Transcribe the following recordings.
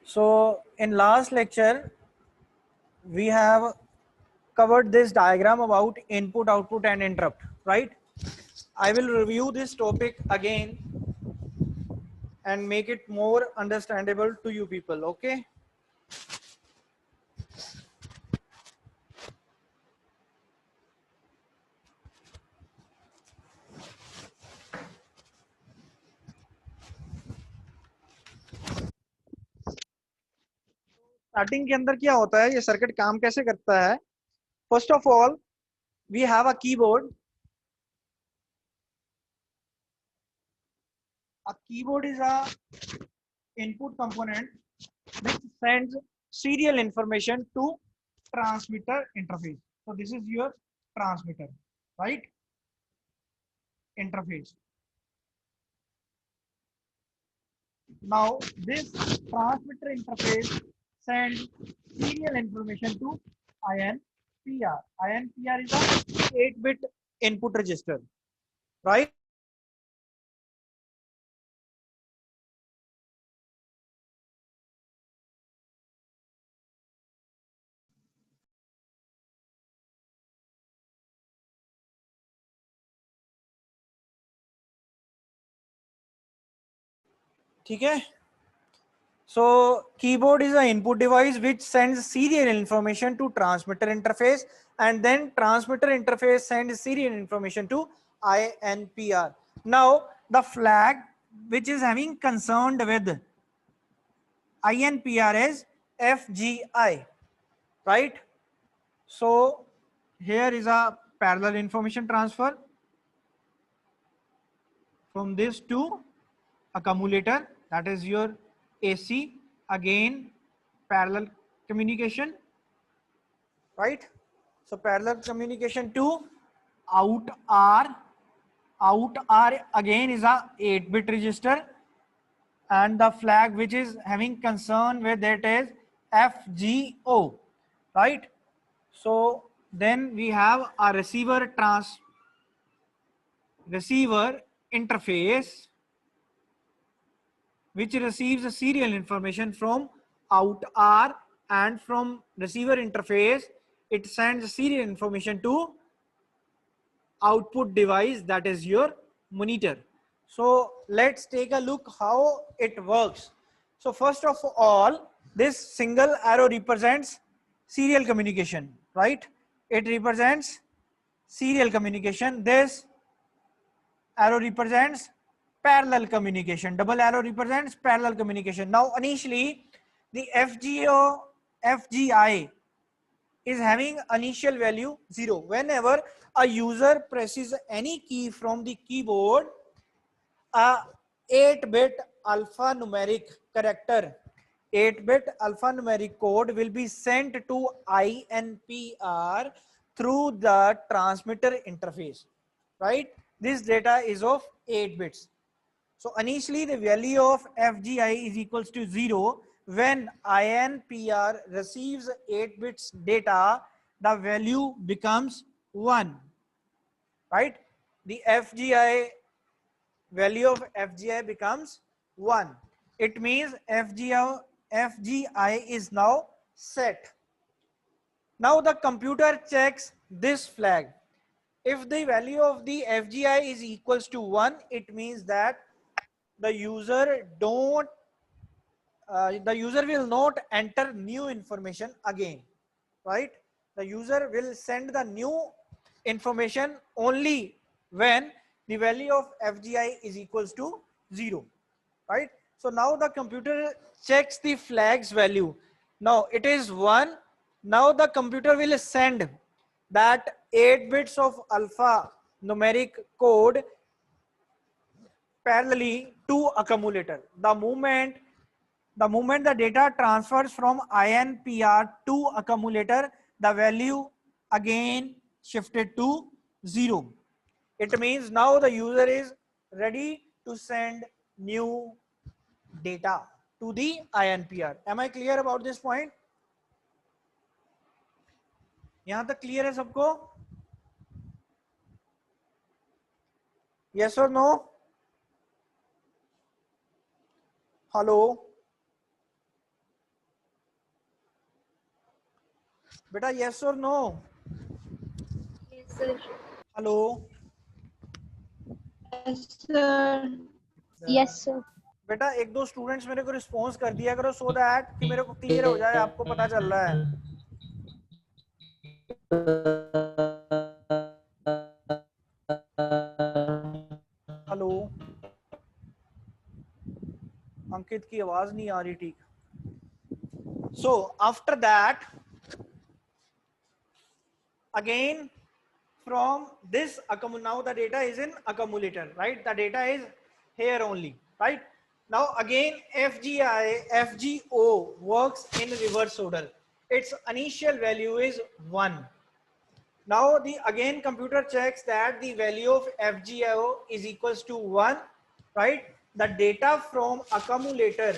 So in last lecture, we have covered this diagram about input, output and interrupt, right? I will review this topic again and make it more understandable to you people, okay? Starting के अंदर क्या होता है, ये circuit काम कैसे करता है? First of all, we have a keyboard. A keyboard is a input component which sends serial information to transmitter interface. So this is your transmitter, right? Interface. Now this transmitter interface sends serial information to INPR. INPR is a 8-bit input register, right? ठीक है. So keyboard is an input device which sends serial information to transmitter interface, and then transmitter interface sends serial information to INPR. Now the flag which is having concerned with INPR is FGI, right? So here is a parallel information transfer from this to accumulator, that is your AC, again parallel communication, right? So parallel communication to out R again is a 8-bit register, and the flag which is having concern with it is FGO, right? So then we have a receiver interface which receives a serial information from out R, and from receiver interface it sends serial information to output device, that is your monitor. So let's take a look how it works. So first of all, this single arrow represents serial communication, right? It represents serial communication. This arrow represents parallel communication. Double arrow represents parallel communication. Now initially the FGI is having initial value 0. Whenever a user presses any key from the keyboard, a 8-bit alphanumeric character, 8-bit alphanumeric code will be sent to INPR through the transmitter interface, right? This data is of 8 bits. So initially the value of FGI is equals to 0. When INPR receives 8 bits data, the value becomes 1, right? The value of FGI becomes 1. It means FGI is now set. Now the computer checks this flag. If the value of the FGI is equals to 1, it means that the user will not enter new information again, right? The user will send the new information only when the value of FGI is equals to 0, right? So now the computer checks the flag's value. Now it is 1. Now the computer will send that 8 bits of alpha numeric code parallelly to accumulator. The moment the data transfers from INPR to accumulator, the value again shifted to 0. It means now the user is ready to send new data to the INPR. Am I clear about this point? यहां तक clear है सबको? Yes or no? Hello? बेटा yes or no? Yes, sir. Hello. Yes, sir. Yes, sir. बेटा एक दो students मेरे को रिस्पॉन्स कर दिया करो सो दैट कि मेरे को क्लियर हो जाए, आपको पता चल रहा है। हेलो, अंकित की आवाज नहीं आ रही ठीक। So after that again from this now the data is in accumulator, right? The data is here only, right? Now again FGO works in reverse order. Its initial value is 1. Now the again computer checks that the value of FGO is equals to 1, right? The data from accumulator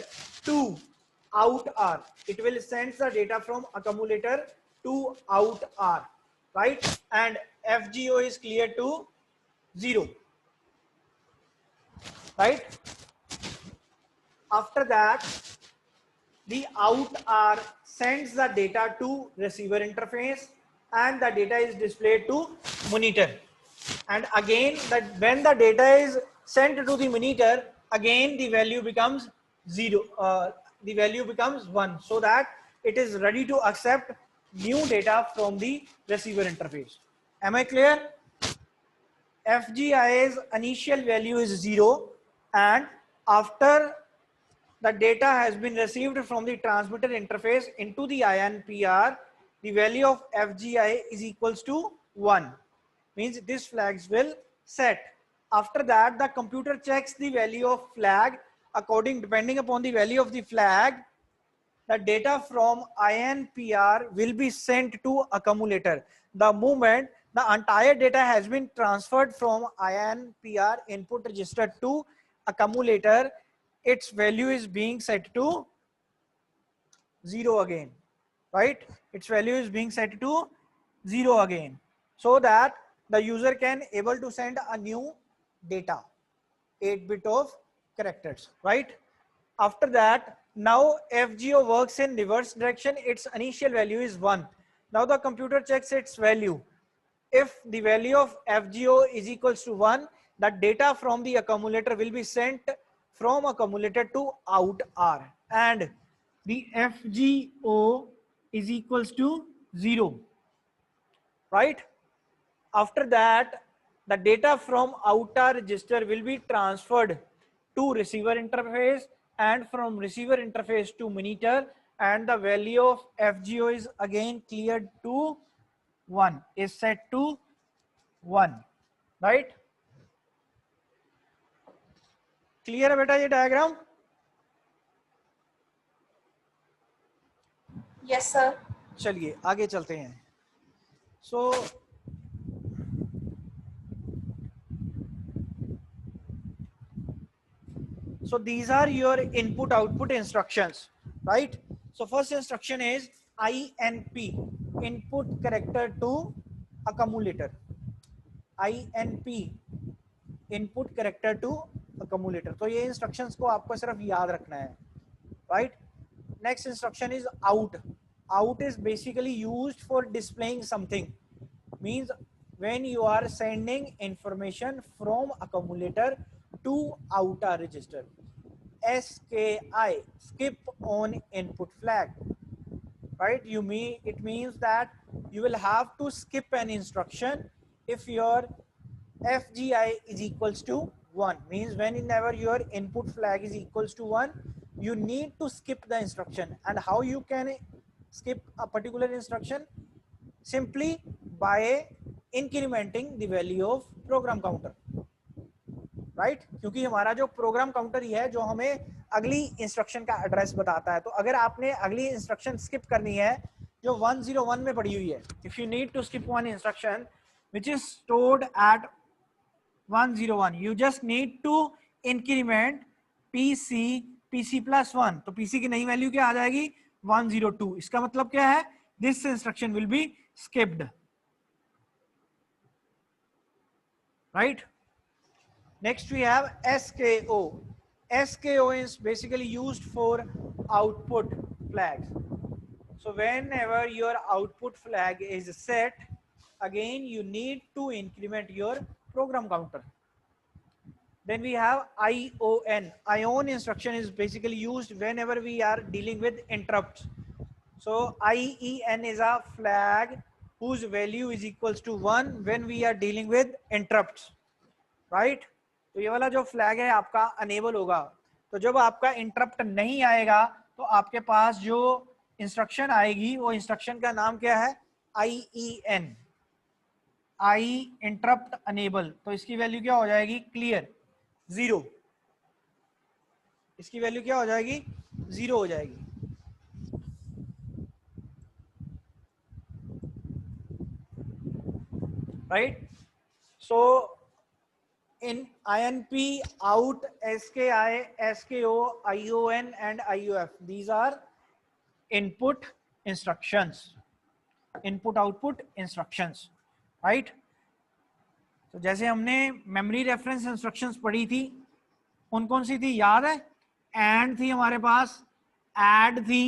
to out R, it will send the data from accumulator to out R, right? And FGO is clear to 0, right? After that the out R sends the data to receiver interface and the data is displayed to monitor. And again that when the data is sent to the monitor, again the value becomes 0, the value becomes 1, so that it is ready to accept new data from the receiver interface. Am I clear? FGI's initial value is 0, and after the data has been received from the transmitter interface into the INPR, the value of FGI is equals to 1. Means this flags will set. After that, the computer checks the value of flag depending upon the value of the flag. The data from INPR will be sent to accumulator. The moment the entire data has been transferred from INPR input register to accumulator, its value is being set to 0 again, right? Its value is being set to 0 again, so that the user can able to send a new data, 8-bit of characters, right? After that, now FGO works in reverse direction. Its initial value is 1. Now the computer checks its value. If the value of FGO is equals to 1, the data from the accumulator will be sent from accumulator to out R, and the FGO is equals to 0, right? After that, the data from outer register will be transferred to receiver interface, and from receiver interface to monitor, and the value of FGO is again cleared to 1, is set to 1, right? Clear है बेटा ये diagram? Yes, sir. चलिए आगे चलते हैं. So these are your input output instructions, right? So first instruction is INP, input character to accumulator. INP, input character to accumulator. तो ये instructions को आपको सिर्फ याद रखना है, right? Next instruction is out. Out is basically used for displaying something. Means when you are sending information from accumulator to outer register. SKI, skip on input flag, right? It means that you will have to skip an instruction if your FGI is equals to 1. Means whenever your input flag is equals to 1, you need to skip the instruction. And how you can skip a particular instruction? Simply by incrementing the value of program counter, right? क्योंकि हमारा जो program counter ही है जो हमें अगली instruction का address बताता है. तो अगर आपने अगली इंस्ट्रक्शन स्किप करनी है जो 101 में पड़ी हुई है, if you need to skip one instruction which is stored at 101, you just need to increment PC plus 1. तो PC की नई वैल्यू क्या आ जाएगी? 102. इसका मतलब क्या है? This instruction will be skipped, right? Next we have SKO. SKO is basically used for output flags. So whenever your output flag is set, again you need to increment your program counter. Then we have ION. ION instruction is basically used whenever we are dealing with interrupts. So IEN is a flag whose value is equals to 1 when we are dealing with interrupts, right? तो ये वाला जो flag है आपका enable होगा. तो जब आपका इंटरप्ट नहीं आएगा तो आपके पास जो इंस्ट्रक्शन आएगी वो इंस्ट्रक्शन का नाम क्या है? IEN, I interrupt enable. तो इसकी वैल्यू क्या हो जाएगी? क्लियर 0. इसकी वैल्यू क्या हो जाएगी? 0 हो जाएगी. Right. So in INP, out, SKI, SKO, ION and IOF, these are input instructions, input output instructions, right? तो जैसे हमने मेमोरी रेफरेंस इंस्ट्रक्शंस पढ़ी थी, कौन कौन सी थी याद है? एंड थी हमारे पास, ऐड थी,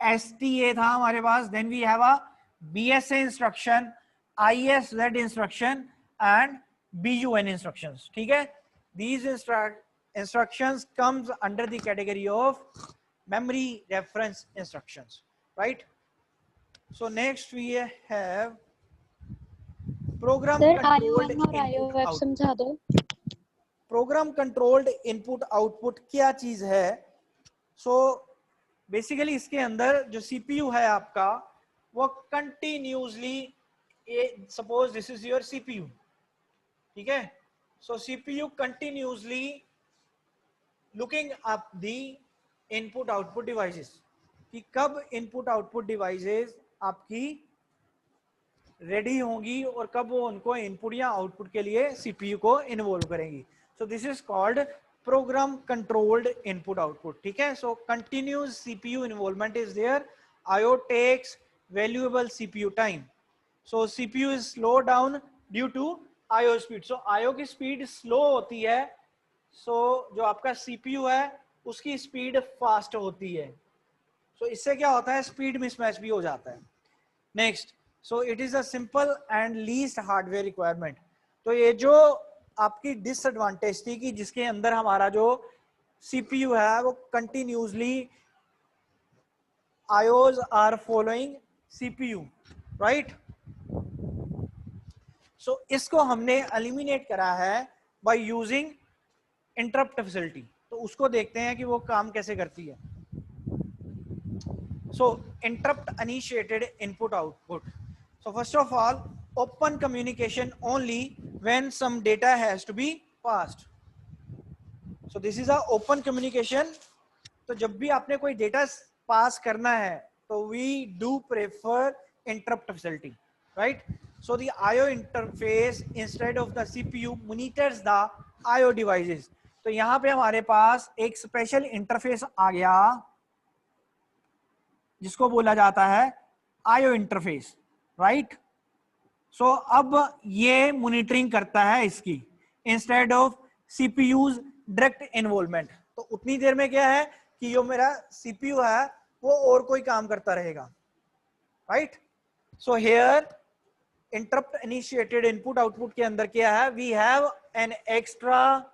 STA था हमारे पास, then we have a BSA instruction, ISZ instruction and BUN instructions. ठीक है? These instructions comes under the category of memory reference instructions, right? So next we have program controlled input output. समझा दो. Program controlled input output क्या चीज है? So basically इसके अंदर जो CPU है आपका वो continuously, suppose this is your CPU, ठीक है? So CPU continuously looking up the input output devices कि कब input output devices आपकी रेडी होंगी और कब वो उनको इनपुट या आउटपुट के लिए CPU को इन्वॉल्व करेंगी. So this is called program controlled input output. ठीक है? So continuous CPU involvement is there. IO takes valuable CPU time. So CPU is slow down due to IO speed. So IO की speed slow होती है, सो जो आपका CPU है उसकी speed fast होती है. सो इससे क्या होता है? स्पीड मिसमैच भी हो जाता है. Next, so it is a simple and least hardware requirement. तो ये जो आपकी डिसएडवांटेज थी कि जिसके अंदर हमारा जो CPU है वो continuously IOs are following CPU, right? So इसको हमने एलिमिनेट करा है बाय यूजिंग इंटरप्ट फैसिलिटी. तो उसको देखते हैं कि वो काम कैसे करती है. So interrupt initiated input output. So first of all, open communication only when some data has to be passed. So this is a open communication. तो जब भी आपने कोई डेटा पास करना है तो we do prefer interrupt facility, right? So the IO interface instead of the CPU monitors the IO devices. तो यहाँ पे हमारे पास एक स्पेशल इंटरफेस आ गया जिसको बोला जाता है IO इंटरफेस, राइट? सो अब ये मॉनिटरिंग करता है इसकी instead of CPU's direct involvement. तो उतनी देर में क्या है कि जो मेरा CPU है वो और कोई काम करता रहेगा, right? So here interrupt initiated input output के अंदर क्या है? We have an extra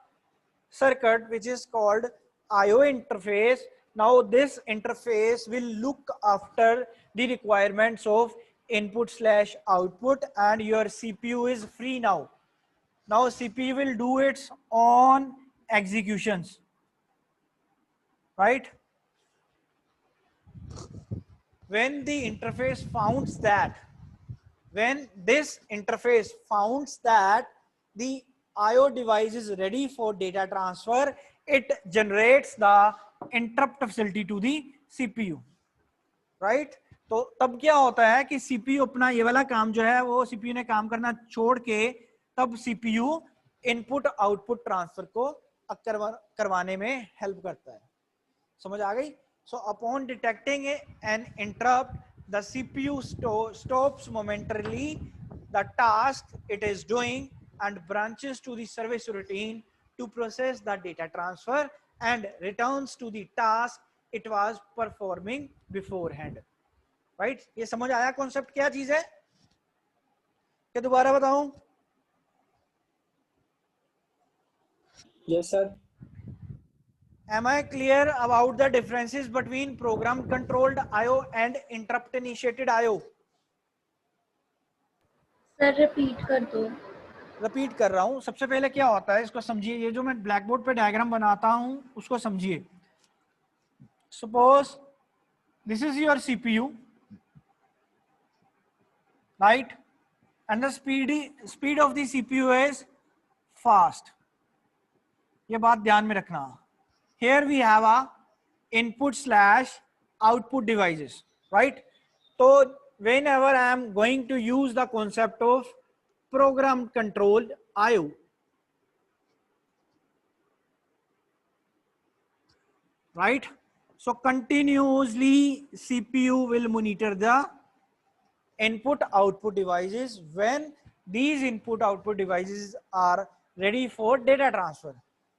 circuit which is called IO interface. Now this interface will look after the requirements of input slash output and your CPU is free now. Now CPU will do its own executions, right? When the interface founds that, when this interface founds that the IO device is ready for data transfer, it generates the interrupt facility to the CPU, right? तो तब क्या होता है कि CPU अपना ये वाला काम जो है वो CPU ने काम करना छोड़ के तब CPU इनपुट आउटपुट ट्रांसफर को करवाने में हेल्प करता है. समझ आ गई? So upon detecting an interrupt, the CPU stops momentarily the task it is doing and branches to the service routine to process the data transfer and returns to the task it was performing beforehand, right? ये समझ आया concept क्या चीज है? क्या दोबारा बताऊं? Yes sir. Am I clear about the differences between program controlled IO and interrupt initiated IO? Sir repeat कर दो। रिपीट कर रहा हूं। सबसे पहले क्या होता है इसको समझिए, ये जो मैं ब्लैक बोर्ड पे डायग्राम बनाता हूं उसको समझिए। Suppose this is your CPU, right? And the speed of the CPU is fast. ये बात ध्यान में रखना। Here we have a input slash output devices, right? So whenever I am going to use the concept of program controlled IO, right? So continuously CPU will monitor the input output devices when these input output devices are ready for data transfer,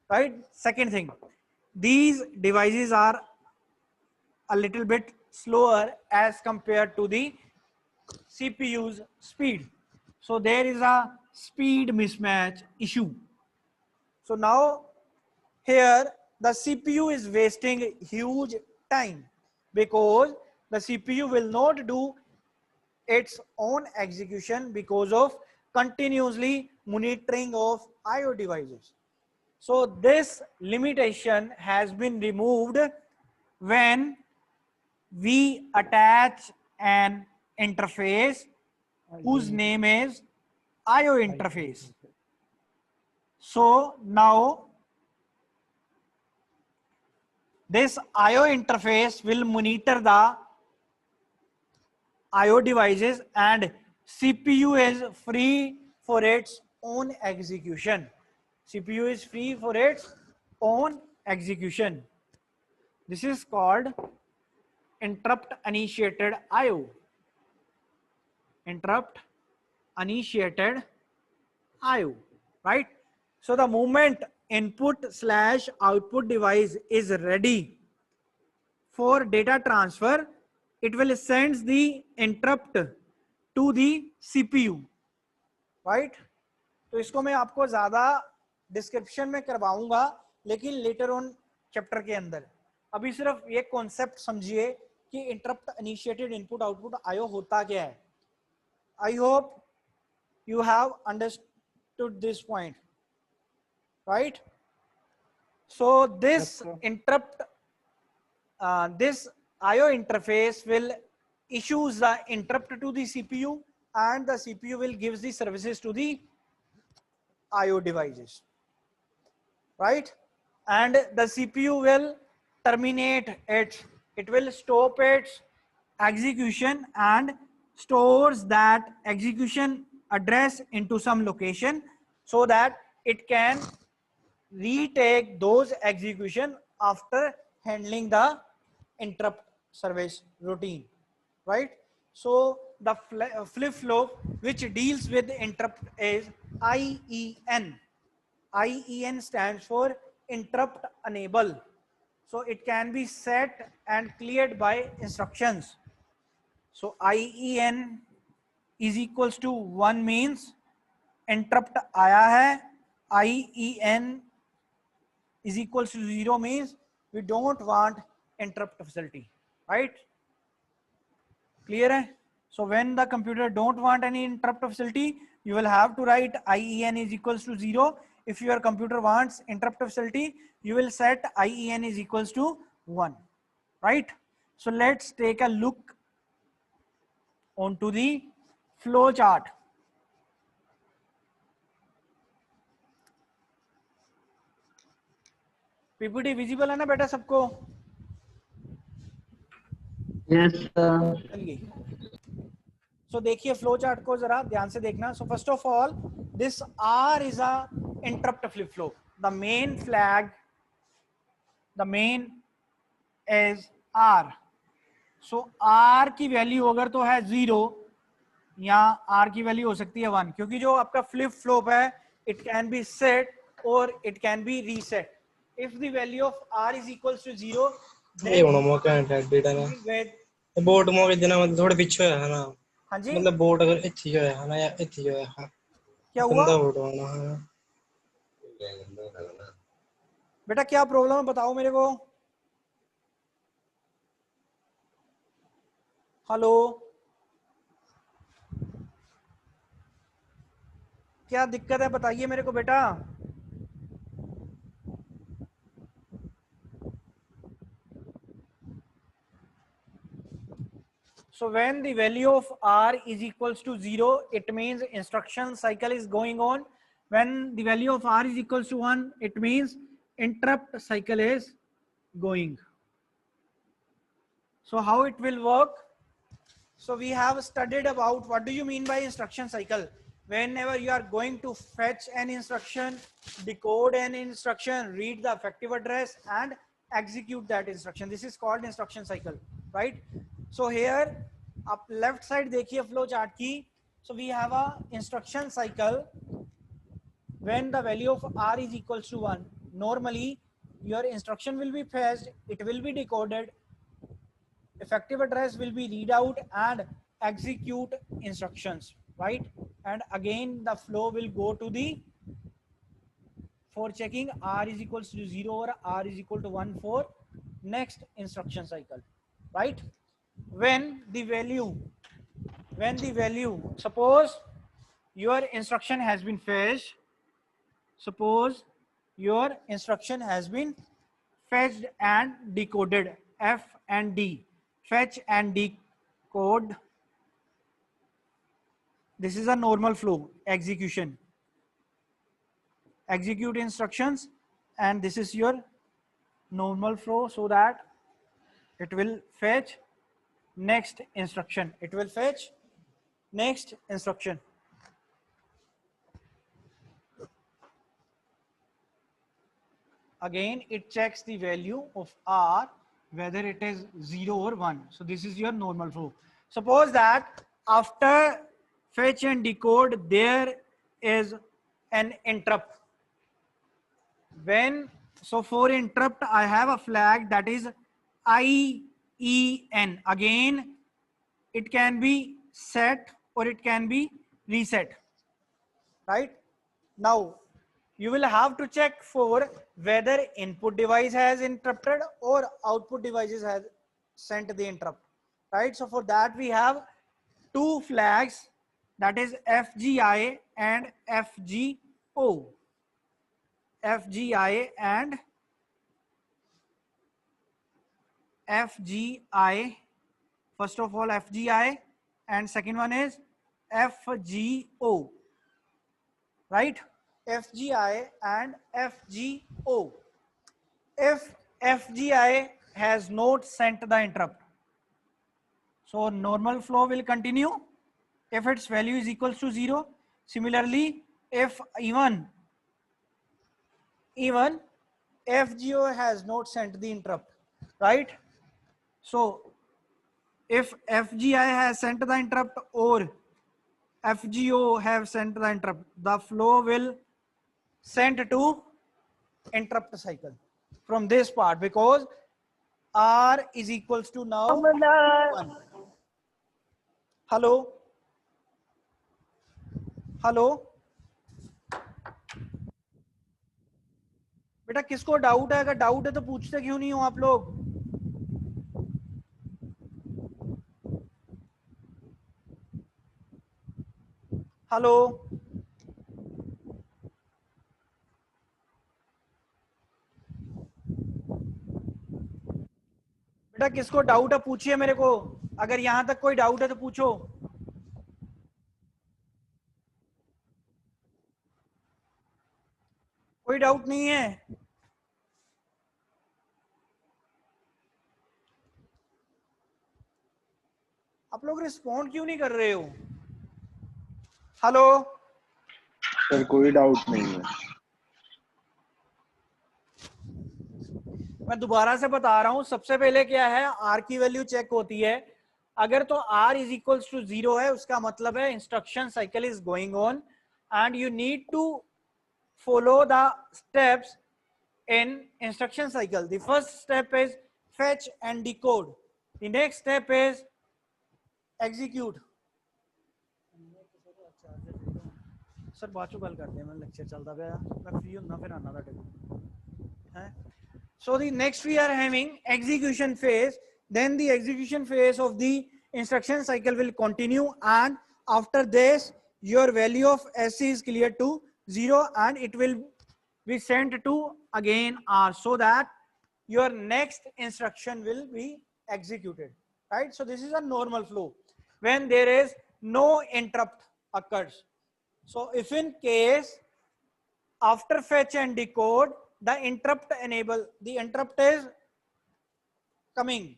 right? Second thing, these devices are a little bit slower as compared to the CPU's speed. So there is a speed mismatch issue. So now here the CPU is wasting huge time because the CPU will not do its own execution because of continuously monitoring of IO devices. So this limitation has been removed when we attach an interface whose name is IO interface. So now this IO interface will monitor the IO devices and CPU is free for its own execution. CPU is free for its own execution. This is called interrupt initiated IO. Interrupt initiated IO, right? So the moment input slash output device is ready for data transfer, it will send the interrupt to the CPU, right? तो इसको मैं आपको ज्यादा description में करवाऊंगा लेकिन later on chapter के अंदर। अभी सिर्फ ये कॉन्सेप्ट समझिए कि interrupt initiated input output IO होता क्या है। I hope you have understood this point, right? So this interrupt this IO interface will issues the interrupt to the CPU and the CPU will gives the services to the IO devices, right? And the CPU will terminate it will stop its execution and stores that execution address into some location so that it can retake those execution after handling the interrupt service routine, right? So the flip-flop which deals with interrupt is IEN. IEN stands for interrupt enable. So it can be set and cleared by instructions. So IEN is equals to 1 means interrupt आया है, IEN is equals to 0 means we don't want interrupt facility, right? Clear hai? So when the computer don't want any interrupt facility, you will have to write IEN is equals to 0. If your computer wants interrupt facility, you will set IEN is equals to 1, right? So let's take a look onto the flow chart. PPT visible है ना बेटा सबको? Yes sir. चलिए, सो देखिए flow chart को जरा ध्यान से देखना। सो first of all this R is a interrupt flip flop. The main flag, the main is R। So R की वैल्यू अगर तो है 0 या R की वैल्यू हो सकती है 1, क्योंकि जो आपका फ्लिप फ्लॉप है इट कैन बी सेट और it can be reset. If the value of R is equals to 0, then with boat मोगे देना मतलब थोड़े पीछे है ना, हाँ जी, मतलब बोट अगर इतनी जो है ना या इतनी जो है हाँ, क्या हुआ गंदा बोट होना है। बेटा, क्या प्रॉब्लम है बताओ मेरे को। हेलो, क्या दिक्कत है बताइए मेरे को बेटा। So when the value of R is equals to 0, it means instruction cycle is going on. When the value of R is equals to 1, it means interrupt cycle is going. So how it will work? So we have studied about what do you mean by instruction cycle. Whenever you are going to fetch an instruction, decode an instruction, read the effective address and execute that instruction. This is called instruction cycle, right? So here up left side देखिए flow chart की. So we have a instruction cycle when the value of R is equals to 1. Normally your instruction will be fetched, it will be decoded, effective address will be read out and execute instructions, right? And again the flow will go to the for checking R is equals to 0 or R is equal to 1 for next instruction cycle, right? When the value suppose your instruction has been fetched, suppose your instruction has been fetched and decoded, F and D, fetch and decode. This is a normal flow, execution, execute instructions, and this is your normal flow, so that it will fetch next instruction, it will fetch next instruction. Again it checks the value of R whether it is 0 or 1. So this is your normal flow. Suppose that after fetch and decode there is an interrupt. When so for interrupt I have a flag that is IEN. Again it can be set or it can be reset, right? Now you will have to check for whether input device has interrupted or output devices has sent the interrupt, right? So for that we have two flags, that is FGI and FGO. FGI and FGI. First of all FGI and second one is FGO, right? FGI and FGO. If FGI has not sent the interrupt, so normal flow will continue if its value is equals to 0. Similarly, if even FGO has not sent the interrupt, right? So if FGI has sent the interrupt or FGO have sent the interrupt, the flow will send to interrupt cycle from this part, because R is equals to now 1. Hello, hello बेटा, किसको doubt है? अगर doubt है तो पूछते क्यों नहीं हो आप लोग? हेलो, बेटा किसको डाउट है पूछिए मेरे को। अगर यहां तक कोई डाउट है तो पूछो। कोई डाउट नहीं है? आप लोग रिस्पॉन्ड क्यों नहीं कर रहे हो? हेलो सर कोई डाउट नहीं है। मैं दोबारा से बता रहा हूं, सबसे पहले क्या है, आर की वैल्यू चेक होती है। अगर तो आर इज इक्वल्स टू 0 है, उसका मतलब है instruction cycle is going on and you need to follow the steps in instruction cycle. The first step is fetch and decode. The next step is execute. Sir बाद चो गल करते हैं, मैं लेक्चर चलता पाया, मैं फ्री हुंदा फिर आना तुहाडे कोल है. So the next we are having execution phase. Then the execution phase of the instruction cycle will continue, and after this your value of S is clear to 0 and it will be sent to again R, so that your next instruction will be executed, right? So this is a normal flow when there is no interrupt occurs. So if in case after fetch and decode the interrupt is coming,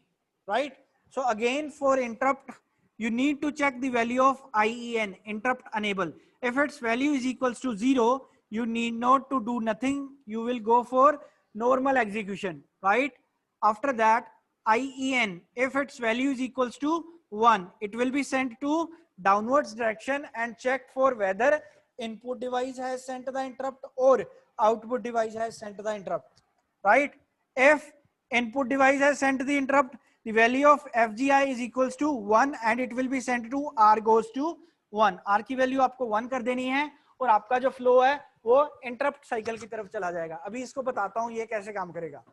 right? So again for interrupt you need to check the value of IEN, interrupt enable. If its value is equals to 0, you need not to do nothing, you will go for normal execution, right? After that IEN, if its value is equals to 1, it will be sent to downwards direction and check for whether input device has sent the interrupt or output device has sent the interrupt, right? If input device has sent the interrupt, the value of FGI is equals to 1 and it will be sent to R goes to 1. R की value आपको 1 कर देनी है और आपका जो flow है वो इंटरप्ट साइकिल की तरफ चला जाएगा. अभी इसको बताता हूं ये कैसे काम करेगा,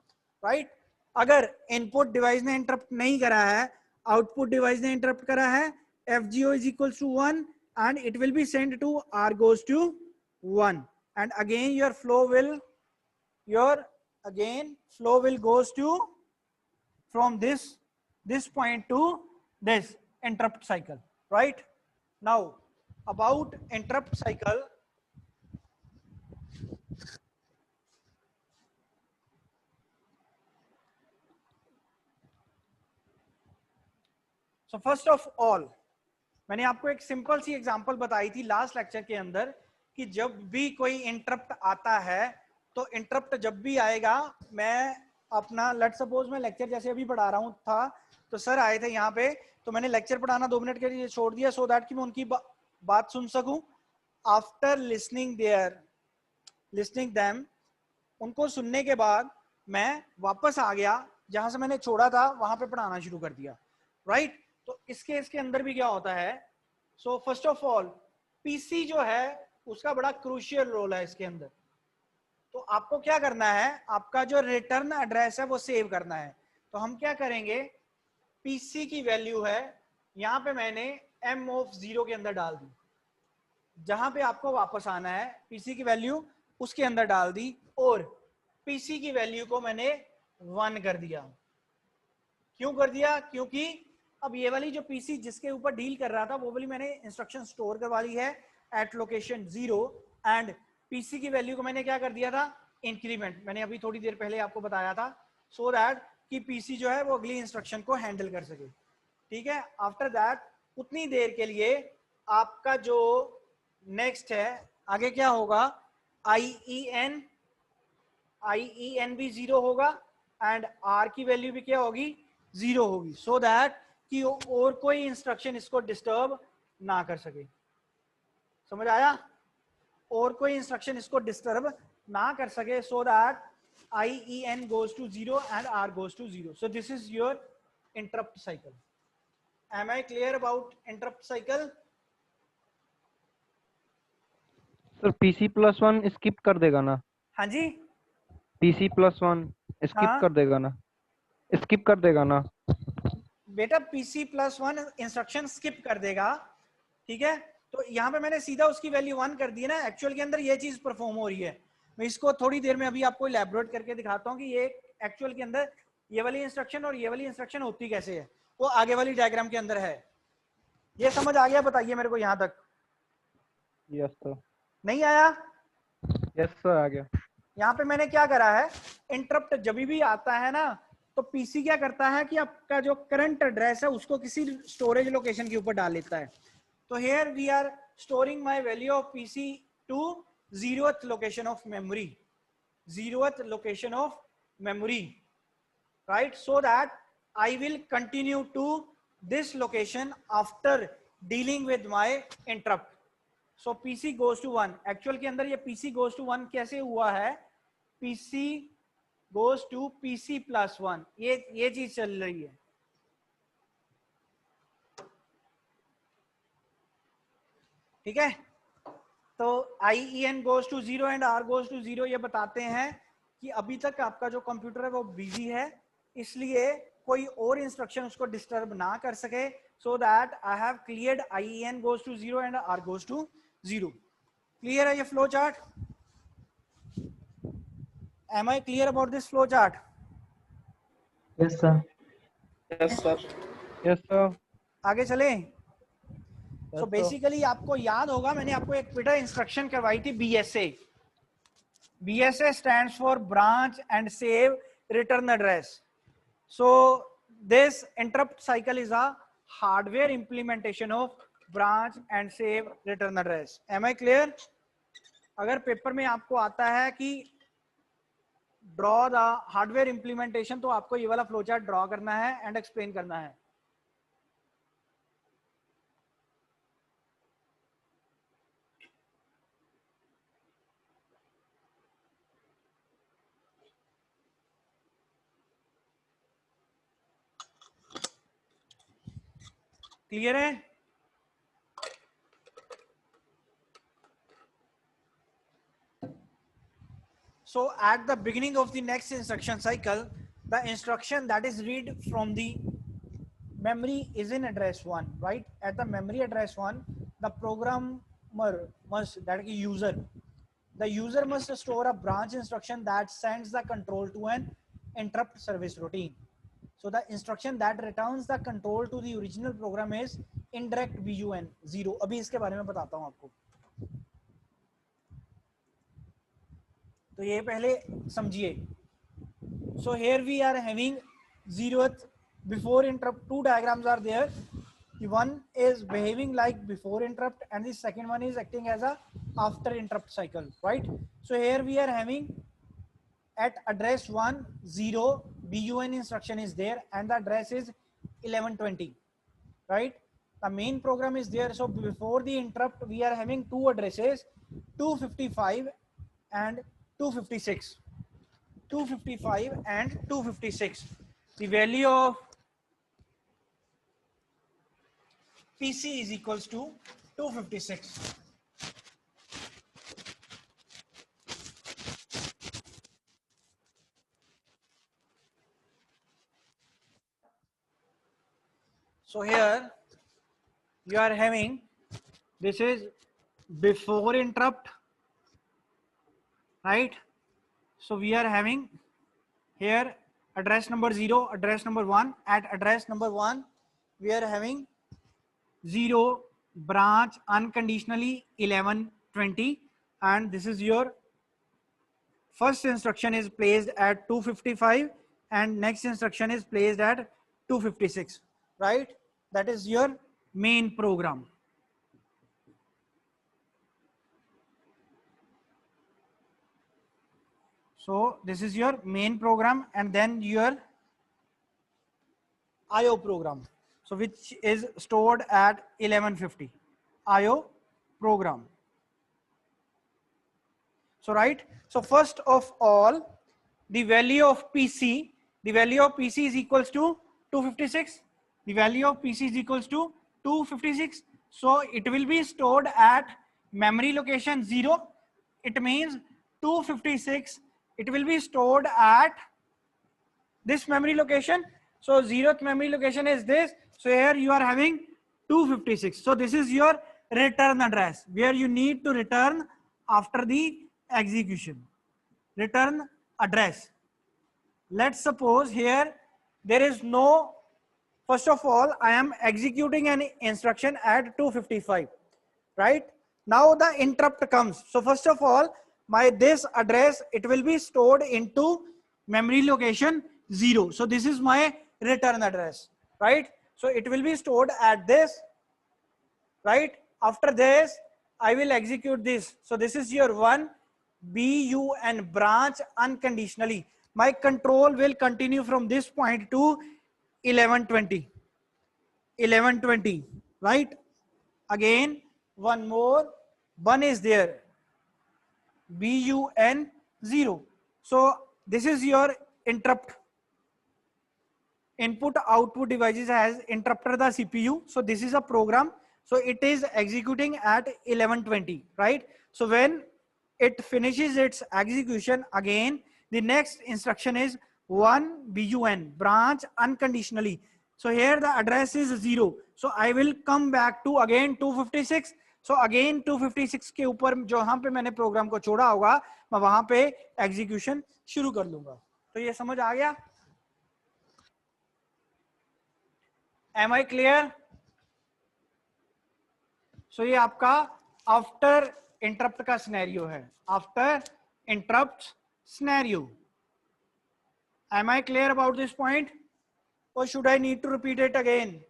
राइट? अगर इनपुट डिवाइस ने इंटरप्ट नहीं करा है, आउटपुट डिवाइस ने इंटरप्ट करा है, FGO is equals to 1 and it will be sent to R goes to 1, and again your flow will goes to from this point to this interrupt cycle, right? Now about interrupt cycle, so first of all मैंने आपको एक simple सी example बताई थी last lecture के अंदर कि जब भी कोई इंटरप्ट आता है तो इंटरप्ट जब भी आएगा, मैं अपना लेट सपोज मैं लेक्चर जैसे अभी पढ़ा रहा हूँ था तो सर आए थे यहाँ पे, तो मैंने लेक्चर पढ़ाना 2 मिनट के लिए छोड़ दिया सो दैट कि मैं उनकी बात सुन सकूं. आफ्टर लिसनिंग देम, उनको सुनने के बाद मैं वापस आ गया जहां से मैंने छोड़ा था, वहां पे पढ़ाना शुरू कर दिया, राइट? तो इस केस के अंदर भी क्या होता है, so first of all PC जो है उसका बड़ा क्रूशियल रोल है इसके अंदर. तो आपको क्या करना है, आपका जो रिटर्न एड्रेस है वो सेव करना है. तो हम क्या करेंगे, पीसी की वैल्यू है यहाँ पे मैंने m of 0 के अंदर डाल दी, जहां पे आपको वापस आना है पीसी की वैल्यू उसके अंदर डाल दी, और पीसी की वैल्यू को मैंने 1 कर दिया. क्यों कर दिया? क्योंकि अब ये वाली जो पीसी जिसके ऊपर डील कर रहा था वो वाली मैंने इंस्ट्रक्शन स्टोर करवा ली है एट लोकेशन 0, एंड पीसी की वैल्यू को मैंने क्या कर दिया था, इंक्रीमेंट. मैंने अभी थोड़ी देर पहले आपको बताया था, सो दैट कि पीसी जो है वो अगली इंस्ट्रक्शन को हैंडल कर सके, ठीक है? आफ्टर दैट उतनी देर के लिए आपका जो नेक्स्ट है आगे क्या होगा, IEN भी 0 होगा एंड R की वैल्यू भी क्या होगी, 0 होगी, सो दैट कि और कोई इंस्ट्रक्शन इसको डिस्टर्ब ना कर सके. समझ आया? और कोई इंस्ट्रक्शन इसको डिस्टर्ब ना कर सके, so that IEN goes to 0 and R goes to 0. So this is your interrupt cycle. Am I clear about interrupt cycle? Sir PC+1 skip कर देगा ना? हाँ जी, PC+1 स्किप हाँ? कर देगा ना? स्किप कर देगा ना? बेटा PC+1 इंस्ट्रक्शन स्किप कर देगा, ठीक है? तो यहाँ पे मैंने सीधा उसकी वैल्यू 1 कर दी है ना. एक्चुअल के अंदर ये चीज परफॉर्म हो रही है. मैं इसको थोड़ी देर में अभी आपको इलैबोरेट करके दिखाता हूँ कि ये एक्चुअल के अंदर ये वाली इंस्ट्रक्शन और ये वाली इंस्ट्रक्शन होती कैसे है, वो आगे वाली डायग्राम के अंदर है. ये समझ आ गया? बताइए मेरे को यहाँ तक. Yes sir. नहीं आया? यस सर आ गया. यहाँ पे मैंने क्या करा है, इंटरप्ट जब भी आता है ना तो पीसी क्या करता है कि आपका जो करंट एड्रेस है उसको किसी स्टोरेज लोकेशन के ऊपर डाल लेता है. तो here we are storing my value of PC to 0th location of memory, 0th location of memory, right? So that I will continue to this location after dealing with my interrupt. So PC goes to 1. Actual के अंदर ये PC goes to 1 कैसे हुआ है, PC goes to PC+1, ये चीज चल रही है. ठीक है, तो IEN goes to 0 and R goes to 0 ये बताते हैं कि अभी तक आपका जो कंप्यूटर है वो बिजी है, इसलिए कोई और इंस्ट्रक्शन उसको डिस्टर्ब ना कर सके, सो that I have cleared IEN goes to 0 and R goes to 0. Clear है ये flow chart? Am I clear about this flow chart? Yes, sir. Yes sir. Yes sir. आगे चले. Yes, So sir. basically आपको याद होगा मैंने आपको एक बेटा इंस्ट्रक्शन करवाई थी BSA. BSA stands for branch and save return address. So this interrupt cycle is a hardware implementation of branch and save return address. Am I clear? अगर पेपर में आपको आता है कि ड्रॉ द हार्डवेयर इंप्लीमेंटेशन, तो आपको ये वाला फ्लो चार्ट ड्रॉ करना है एंड एक्सप्लेन करना है. क्लियर है? So at the beginning of the next instruction cycle, the instruction that is read from the memory is in address 1, right? At the memory address 1, the programmer must, that is user, the user must store a branch instruction that sends the control to an interrupt service routine. So the instruction that returns the control to the original program is indirect BUN 0. अभी इसके बारे में बताता हूँ आपको. तो ये पहले समझिए. So here we are having 0th before interrupt. Two diagrams are there. The one is behaving like before interrupt and the second one is acting as a after interrupt cycle, right? So here we are having at address 1 0 BUN instruction is there and the address is 1120, right? The main program is there. So before the interrupt we are having two addresses, 255 and 256. 255 and 256. The value of PC is equals to 256. So here you are having, this is before interrupt, right? So we are having here address number 0, address number 1. At address number 1 we are having 0 branch unconditionally 1120, and this is your first instruction is placed at 255 and next instruction is placed at 256, right? That is your main program. So this is your main program and then your IO program. So which is stored at 1150, IO program. So right. So first of all, the value of PC is equals to 256. The value of PC is equals to 256. So it will be stored at memory location 0. It means 256. It will be stored at this memory location. So 0th memory location is this. So here you are having 256. So this is your return address where you need to return after the execution. Return address. Let's suppose here there is no, first of all I am executing an instruction at 255, right? Now the interrupt comes. So first of all my this address, it will be stored into memory location 0. So this is my return address, right? So it will be stored at this, right? After this I will execute this. So this is your 1 BUN branch unconditionally. My control will continue from this point to 1120, right? Again one more, 1 is there, BUN 0. So this is your interrupt. Input output devices has interrupted the CPU. So this is a program So it is executing at 11:20, right? So when it finishes its execution, again the next instruction is 1 bun, branch unconditionally. So here the address is 0. So I will come back to again 256. So again 256 के ऊपर जहां पे मैंने programme को छोड़ा होगा मैं वहां पे एग्जीक्यूशन शुरू कर लूंगा. तो ये समझ आ गया? Am I clear? So ये आपका आफ्टर इंटरप्ट का सिनेरियो है. After interrupt scenario. Am I clear about this point? Or should I need to repeat it again?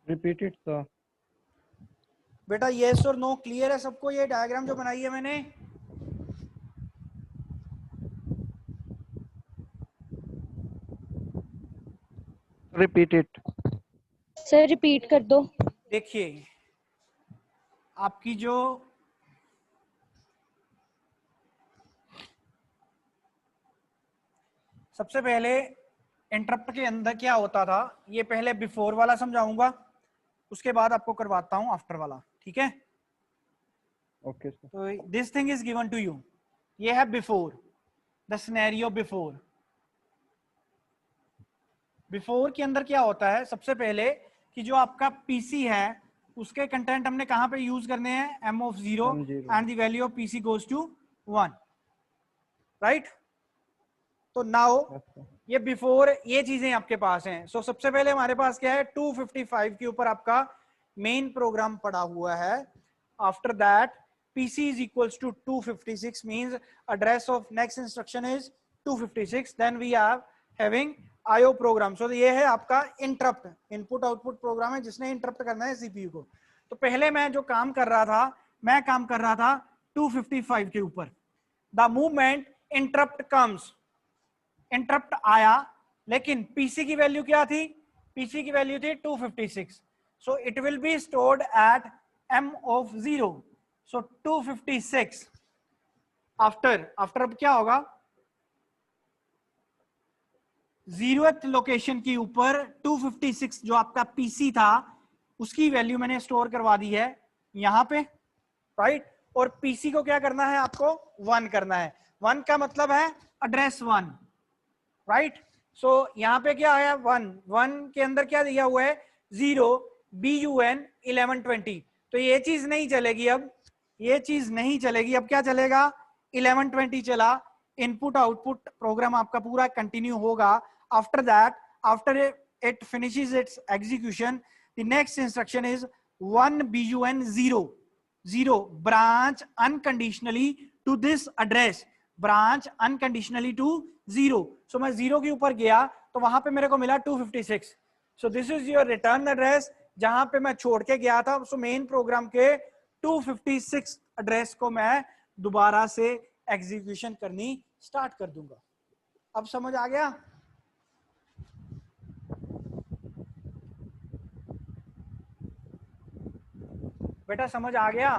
Repeat it, sir. बेटा yes और no क्लियर है सबको? ये डायग्राम जो बनाई है मैंने, Repeat it. सर रिपीट कर दो. देखिए आपकी जो सबसे पहले इंटरप्ट के अंदर क्या होता था, ये पहले बिफोर वाला समझाऊंगा, उसके बाद आपको करवाता हूं आफ्टर वाला. ठीक है? Okay, sir. तो this thing is given to you. ये है before, the scenario before. Before के अंदर क्या होता है, सबसे पहले कि जो आपका पीसी है उसके कंटेंट हमने कहां पे यूज करने हैं, m of 0 M0. And the value of PC goes to 1, right? तो नाउ Yes, sir. ये बिफोर ये चीजें आपके पास हैं. सो सबसे पहले हमारे पास क्या है, 255 के ऊपर आपका मेन प्रोग्राम पड़ा हुआ है. After that PC is equals to 256 means address of next instruction is 256. Then we are having IO program. So ये है आपका इंटरप्ट, इनपुट आउटपुट प्रोग्राम है जिसने इंटरप्ट करना है CPU को. तो पहले मैं जो काम कर रहा था, मैं काम कर रहा था 255 के ऊपर. The movement interrupt comes, interrupt आया, लेकिन पीसी की वैल्यू क्या थी, पीसी की वैल्यू थी 256. सो it will be stored at m of 0. So 256 after अब क्या होगा, 0th लोकेशन के ऊपर 256 जो आपका पीसी था उसकी वैल्यू मैंने स्टोर करवा दी है यहां पे, राइट? और पीसी को क्या करना है, आपको 1 करना है. 1 का मतलब है एड्रेस 1, राइट? सो यहां पे क्या आया, 1 के अंदर क्या दिया हुआ है, 0 BUN 1120. तो ये चीज नहीं चलेगी, अब ये चीज नहीं चलेगी. अब क्या चलेगा, 1120 चला, इनपुट आउटपुट प्रोग्राम आपका पूरा कंटिन्यू होगा. After that, after it finishes its execution, the next instruction is 1 BUN 0 branch unconditionally to this address, branch unconditionally to 0. सो मैं 0 के ऊपर गया तो वहां पे मेरे को मिला 256. सो this is your return address जहां पे मैं छोड़ के गया था. सो मेन प्रोग्राम के 256 एड्रेस को मैं दोबारा से एग्जीक्यूशन करनी स्टार्ट कर दूंगा. अब समझ आ गया? बेटा समझ आ गया?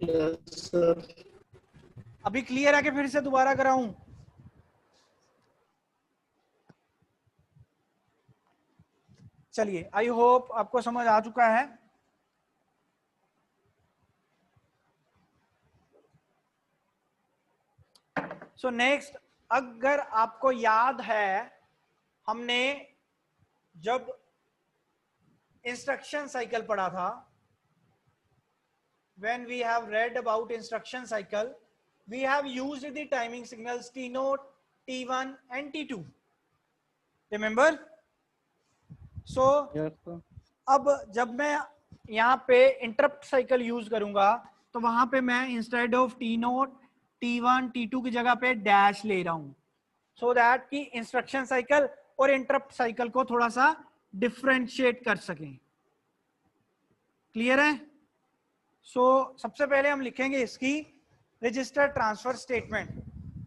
Yes sir. अभी क्लियर है कि फिर से दोबारा कराऊं? चलिए, आई होप आपको समझ आ चुका है. सो नेक्स्ट, अगर आपको याद है हमने जब इंस्ट्रक्शन साइकिल पढ़ा था, when we have read about instruction cycle, we have used the timing signals T0, T1 and T2. Remember? So Yes, sir. अब जब मैं यहाँ पे इंटरप्ट साइकिल यूज करूंगा तो वहां पे मैं instead of T0, T1, T2 की जगह पे डैश ले रहा हूं, सो दैट कि इंस्ट्रक्शन साइकिल और इंटरप्ट साइकिल को थोड़ा सा डिफरेंशिएट कर सकें. क्लियर है? सो सबसे पहले हम लिखेंगे इसकी रजिस्टर ट्रांसफर स्टेटमेंट.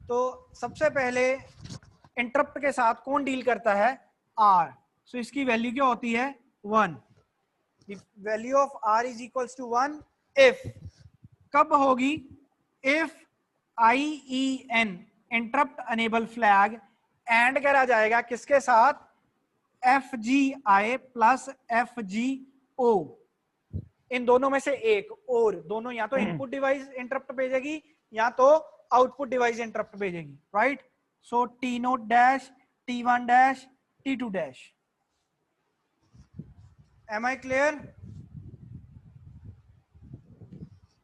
तो सबसे पहले इंटरप्ट के साथ कौन डील करता है, R. सो इसकी वैल्यू क्या होती है, 1. The value of R is equals to 1 if, कब होगी, if IEN interrupt enable flag and करा जाएगा किसके साथ, FGI प्लस FGO, इन दोनों में से एक, और दोनों या तो इनपुट डिवाइस इंटरप्ट भेजेगी या तो आउटपुट डिवाइस इंटरप्ट भेजेगी, right? So T0 dash, T1 dash, T2 dash. Am I clear?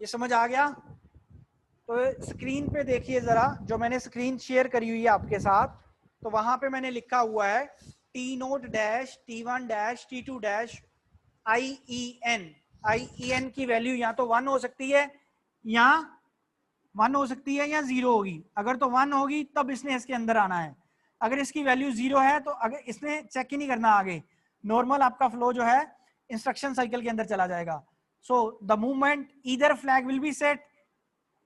ये समझ आ गया? तो स्क्रीन पे देखिए जरा, जो मैंने स्क्रीन शेयर करी हुई है आपके साथ, तो वहां पे मैंने लिखा हुआ है T0 dash, T1 dash, T2 dash, IEN। IEN की वैल्यू या तो 1 हो सकती है या 1 हो सकती है या 0 होगी। अगर तो 1 होगी तब इसने इसके अंदर आना है, अगर इसकी वैल्यू 0 है तो अगर इसने चेक ही नहीं करना आगे, नॉर्मल आपका फ्लो जो है इंस्ट्रक्शन साइकिल के अंदर चला जाएगा। So the movement either flag will be set,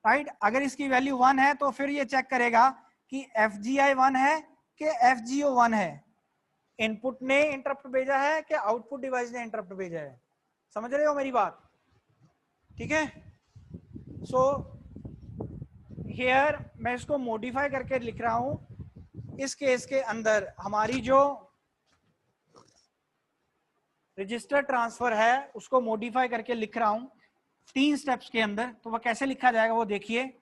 right? अगर इसकी वैल्यू 1 है तो फिर ये चेक करेगा कि FGI 1 है कि FGO 1 है, इनपुट ने इंटरप्ट भेजा है कि आउटपुट डिवाइस ने इंटरप्ट भेजा है। समझ रहे हो मेरी बात? ठीक है। सो हियर मैं इसको मॉडिफाई करके लिख रहा हूं। इस केस के अंदर हमारी जो रजिस्टर ट्रांसफर है उसको मॉडिफाई करके लिख रहा हूं 3 स्टेप्स के अंदर। तो वह कैसे लिखा जाएगा वो देखिए।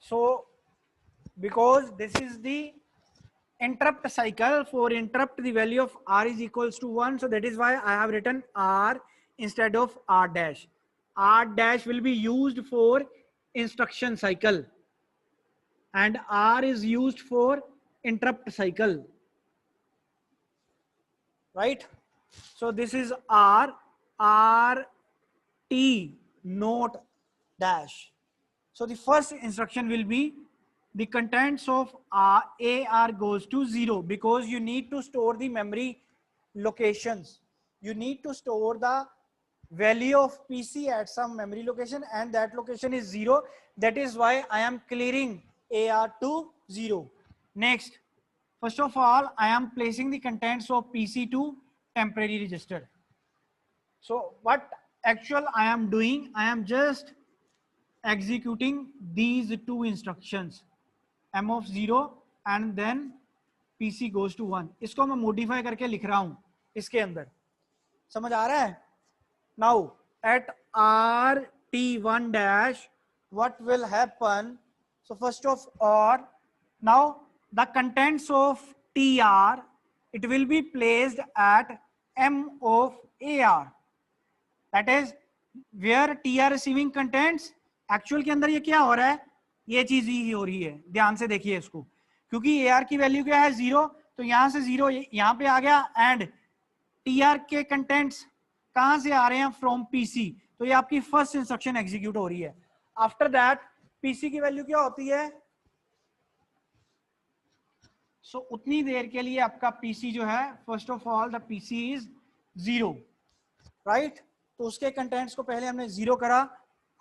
So because this is the interrupt cycle, for interrupt the value of R is equals to 1, so that is why I have written R instead of R dash. R dash will be used for instruction cycle and R is used for interrupt cycle, right? So this is R T note dash. So the first instruction will be the contents of AR goes to 0 because you need to store the memory locations. You need to store the value of PC at some memory location and that location is 0. That is why I am clearing AR to 0. Next, first of all, I am placing the contents of PC to temporary register. So what actual I am doing, I am just executing these two instructions, M of 0 and then PC goes to 1. इसको मैं modify करके लिख रहा हूं इसके अंदर। समझ आ रहा है? Now at RT1 dash what will happen? So first of all, now the contents of TR, it will be placed at M of AR, that is where TR receiving contents। Actual के अंदर ये क्या हो रहा है, ये चीज ही हो रही है, ध्यान से देखिए इसको, क्योंकि AR की वैल्यू क्या है 0, तो यहां से 0 यहां पे आ गया एंड TR के कंटेंट्स कहां से आ रहे हैं, फ्रॉम PC। तो ये आपकी फर्स्ट इंस्ट्रक्शन एग्जीक्यूट हो रही है। आफ्टर दैट PC की वैल्यू क्या होती है, सो उतनी देर के लिए आपका PC जो है, first of all the PC is 0, right? तो उसके कंटेंट्स को पहले हमने 0 करा।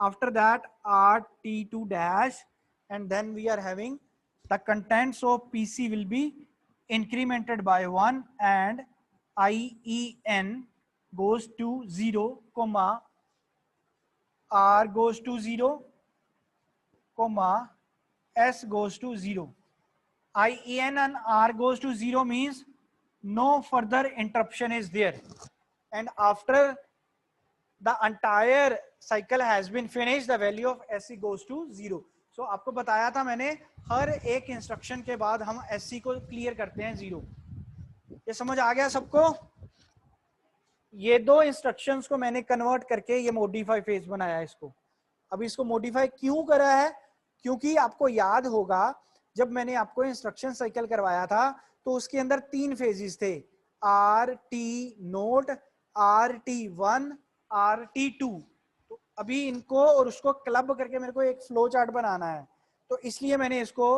After that RT2 dash and then we are having the contents of PC will be incremented by 1 and IEN goes to 0 comma R goes to 0 comma S goes to 0. IEN and R goes to 0 means no further interruption is there, and after the entire cycle has been finished the value of SC goes to 0. So आपको बताया था मैंने, हर एक instruction के बाद हम SC को clear करते हैं 0। ये समझ आ गया सबको? ये दो इंस्ट्रक्शंस को मैंने कन्वर्ट करके ये मॉडिफाई फेज बनाया है इसको। अब इसको मॉडिफाई क्यों करा है, क्योंकि आपको याद होगा जब मैंने आपको इंस्ट्रक्शन साइकिल करवाया था तो उसके अंदर 3 फेजेस थे, RT नोट, RT1, RT2। तो अभी इनको और उसको क्लब करके मेरे को एक फ्लो चार्ट बनाना है, तो इसलिए मैंने इसको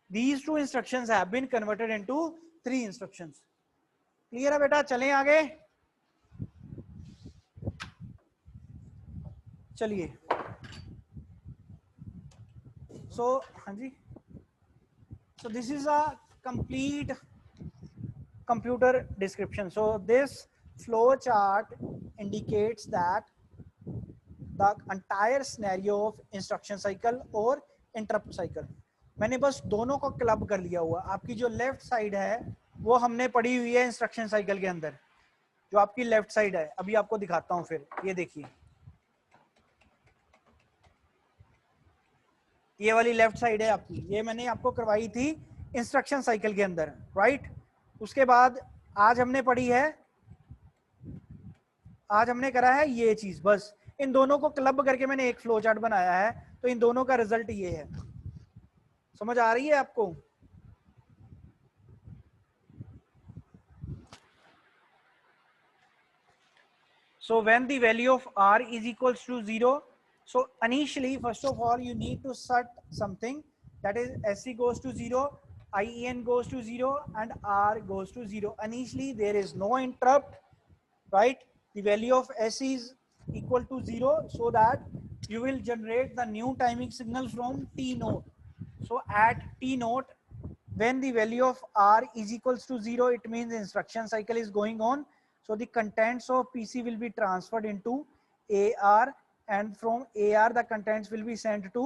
these 2 instructions have been converted into 3 instructions। Clear है बेटा? चलें आगे। चलिए, सो हाँ जी, so this is a complete computer description. So this flow chart indicates that the entire scenario of instruction cycle और interrupt cycle. मैंने बस दोनों को क्लब कर लिया हुआ. आपकी जो लेफ्ट साइड है वो हमने पढ़ी हुई है इंस्ट्रक्शन साइकिल के अंदर. जो आपकी लेफ्ट साइड है अभी आपको दिखाता हूं. फिर ये देखिए, ये वाली लेफ्ट साइड है आपकी, ये मैंने आपको करवाई थी इंस्ट्रक्शन साइकिल के अंदर, राइट. उसके बाद आज हमने पढ़ी है, आज हमने करा है ये चीज. बस इन दोनों को क्लब करके मैंने एक फ्लो चार्ट बनाया है, तो इन दोनों का रिजल्ट ये है. समझ आ रही है आपको? So when the value of r is equals to 0, so initially first of all you need to set something, that is SC goes to 0, IEN goes to 0 and r goes to 0. Initially there is no interrupt, right? The value of SC is equal to 0, so that you will generate the new timing signal from T node. So at T node, when the value of r is equals to 0, it means the instruction cycle is going on. So the contents of PC will be transferred into AR, and from AR the contents will be sent to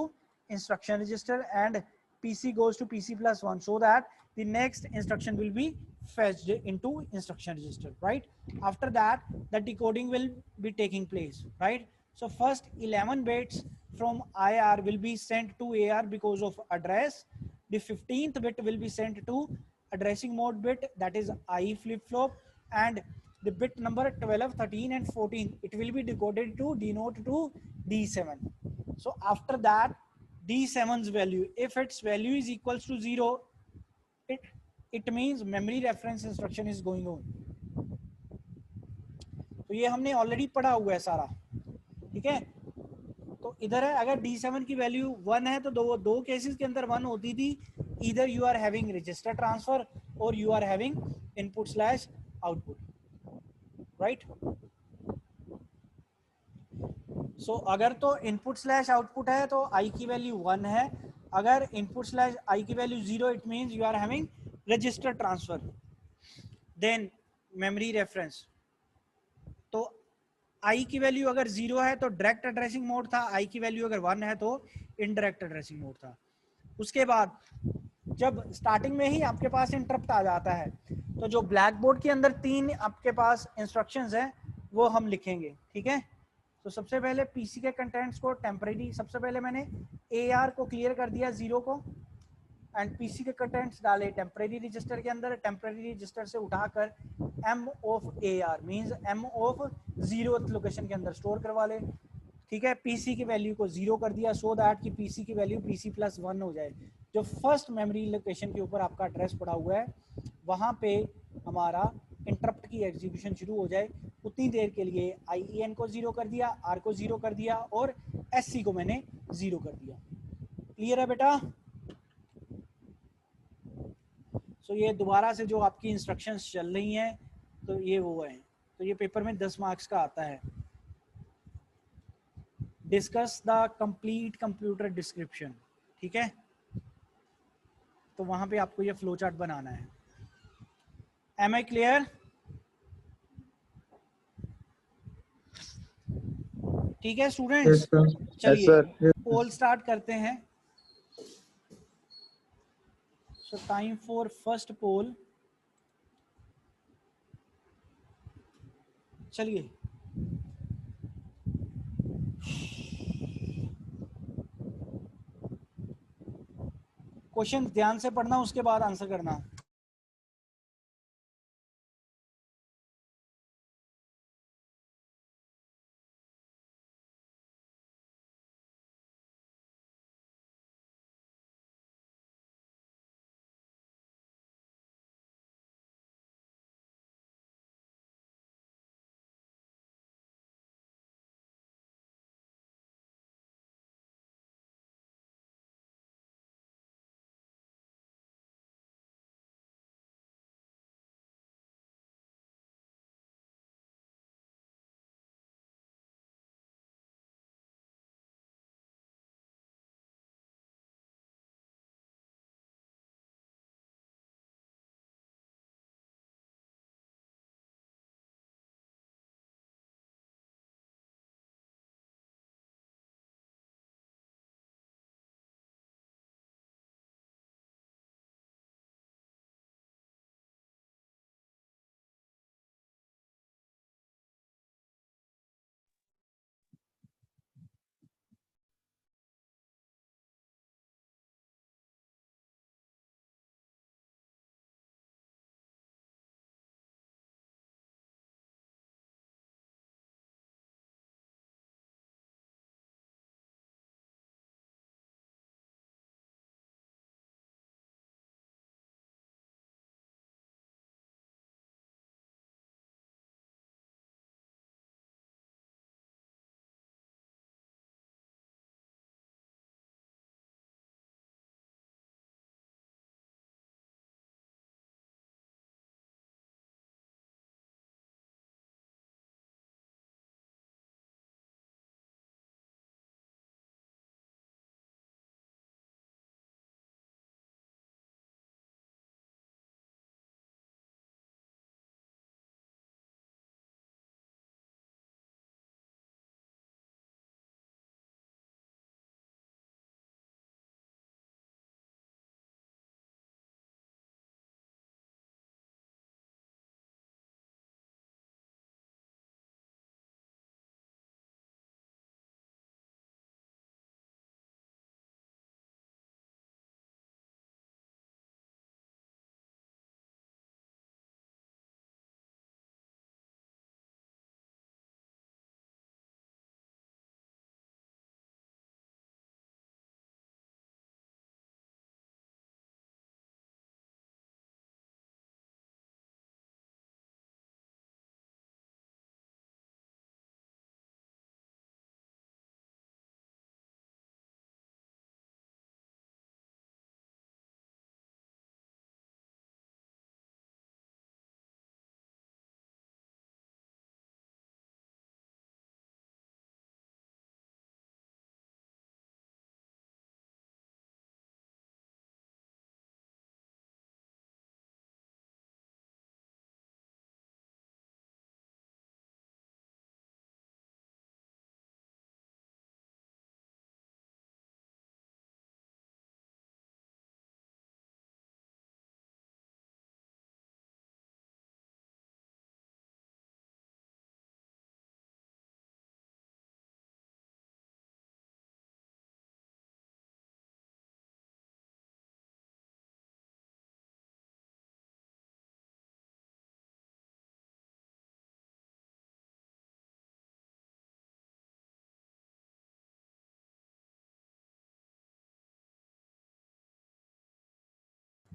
instruction register, and PC goes to PC plus 1, so that the next instruction will be fetched into instruction register, right? After that the decoding will be taking place, right? So first 11 bits from IR will be sent to AR because of address. The 15th bit will be sent to addressing mode bit, that is I flip flop, and the bit number 12, 13 and 14, it will be decoded to denote to D7. So after that D7's value, if its value is equals to 0, it means memory reference instruction is going on. तो ये हमने already पढ़ा हुआ है सारा, ठीक है. तो इधर है, अगर D7 की वैल्यू 1 है तो दो केसेस के अंदर 1 होती थी. इधर you are having register transfer और you are having input slash output, right. So अगर तो इनपुट स्लैश आउटपुट है तो आई की वैल्यू 1 है. अगर इनपुट स्लैश आई की value 0, it means you are having register transfer. Then memory reference, तो आई की वैल्यू अगर 0 है तो डायरेक्ट एड्रेसिंग मोड था, आई की वैल्यू अगर 1 है तो इनडायरेक्ट एड्रेसिंग मोड था. उसके बाद जब स्टार्टिंग में ही आपके पास इंटरप्ट आ जाता है, तो जो ब्लैक बोर्ड के अंदर 3 आपके पास इंस्ट्रक्शंस हैं वो हम लिखेंगे, ठीक है. तो सबसे पहले पीसी के कंटेंट्स को टेम्परेरी, सबसे पहले मैंने AR को क्लियर कर दिया 0 को, एंड पीसी के कंटेंट्स डाले टेम्परेरी रजिस्टर के अंदर. टेम्परेरी रजिस्टर से उठाकर M of AR means M of 0th location के अंदर स्टोर करवा ले, ठीक है. पीसी की वैल्यू को 0 कर दिया, सो दैट कि पीसी की वैल्यू PC प्लस 1 हो जाए. जो फर्स्ट मेमोरी लोकेशन के ऊपर आपका एड्रेस पड़ा हुआ है वहां पे हमारा इंटरप्ट की एग्जीक्यूशन शुरू हो जाए. उतनी देर के लिए IEN को 0 कर दिया, R को 0 कर दिया और SC को मैंने 0 कर दिया. क्लियर है बेटा? सो ये दोबारा से जो आपकी इंस्ट्रक्शंस चल रही हैं तो ये वो है. तो ये पेपर में 10 मार्क्स का आता है. Discuss the complete computer description, ठीक है. तो वहां पे आपको ये फ्लो चार्ट बनाना है. Am I clear? ठीक है स्टूडेंट्स, चलिए पोल स्टार्ट करते हैं. So time for first poll. चलिए क्वेश्चन ध्यान से पढ़ना, उसके बाद आंसर करना.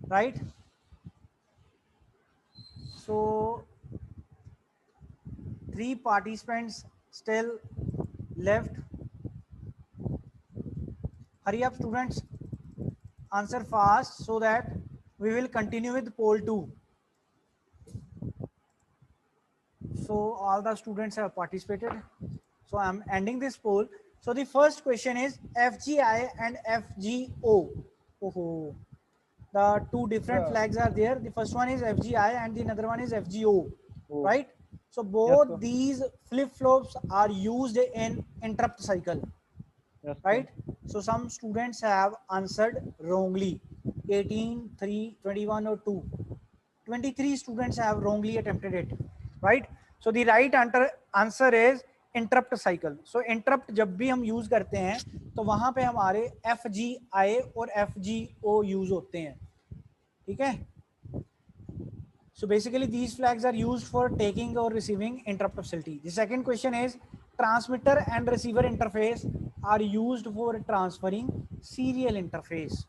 right? So 3 participants still left. Hurry up students, answer fast so that we will continue with poll 2. So all the students have participated, so I'm ending this poll. So the first question is FGI and FGO. Oh, the two different flags are there. The first one is FGI and the another one is FGO, right? So both sir. these flip-flops are used in interrupt cycle, Yes, sir. right? So some students have answered wrongly, 18, 3, 21 or 2. 23 students have wrongly attempted it, right? So the right answer is interrupt cycle. So interrupt जब भी हम use करते हैं तो वहां पे हमारे FGI और FGO यूज होते हैं, ठीक है? So basically these flags are used for taking or receiving interrupt facility. The second question is transmitter and receiver interface are used for transferring serial interface.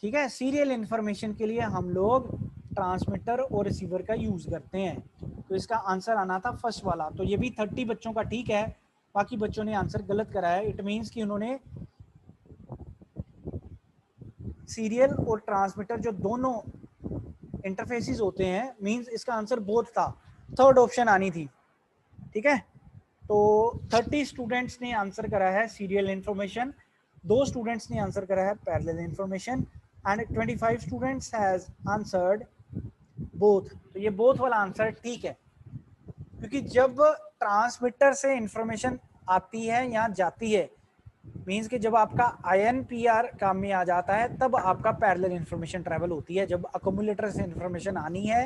ठीक है, सीरियल इंफॉर्मेशन के लिए हम लोग ट्रांसमीटर और रिसीवर का यूज करते हैं. तो इसका आंसर आना था फर्स्ट वाला. तो ये भी 30 बच्चों का ठीक है, बाकी बच्चों ने आंसर गलत करा है. इट मींस कि उन्होंने सीरियल और ट्रांसमीटर जो दोनों इंटरफेसेस होते हैं, मींस इसका आंसर बोथ था. थर्ड ऑप्शन आनी थी, ठीक है? तो 30 स्टूडेंट्स ने आंसर करा है सीरियल इंफॉर्मेशन, 2 स्टूडेंट्स ने आंसर करा है parallel information and 25 students has answered both. तो ये बोथ वाला आंसर ठीक है, क्योंकि जब ट्रांसमीटर से इंफॉर्मेशन आती है या जाती है, मींस कि जब आपका INPR काम में आ जाता है तब आपका पैरेलल इंफॉर्मेशन ट्रैवल होती है. जब अकोमुलेटर से इंफॉर्मेशन आनी है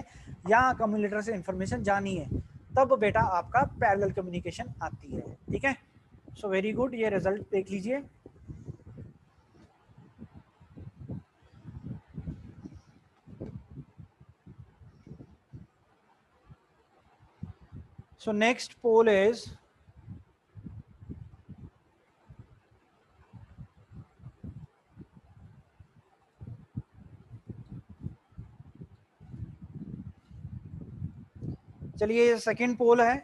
या अकोमुलेटर से इंफॉर्मेशन जानी है तब बेटा आपका पैरेलल कम्युनिकेशन आती है, ठीक है? सो वेरी गुड, ये रिजल्ट देख लीजिए. So next poll is चलिए सेकंड पोल है.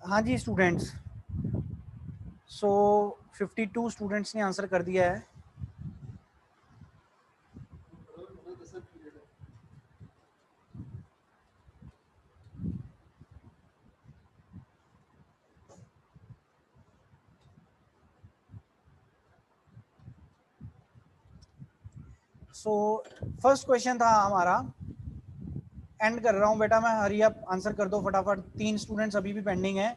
हाँ जी स्टूडेंट्स, सो 52 स्टूडेंट्स ने आंसर कर दिया है। सो फर्स्ट क्वेश्चन था हमारा, एंड कर रहा हूँ बेटा मैं, हरी अप आंसर कर दो फटाफट, 3 स्टूडेंट्स अभी भी पेंडिंग है।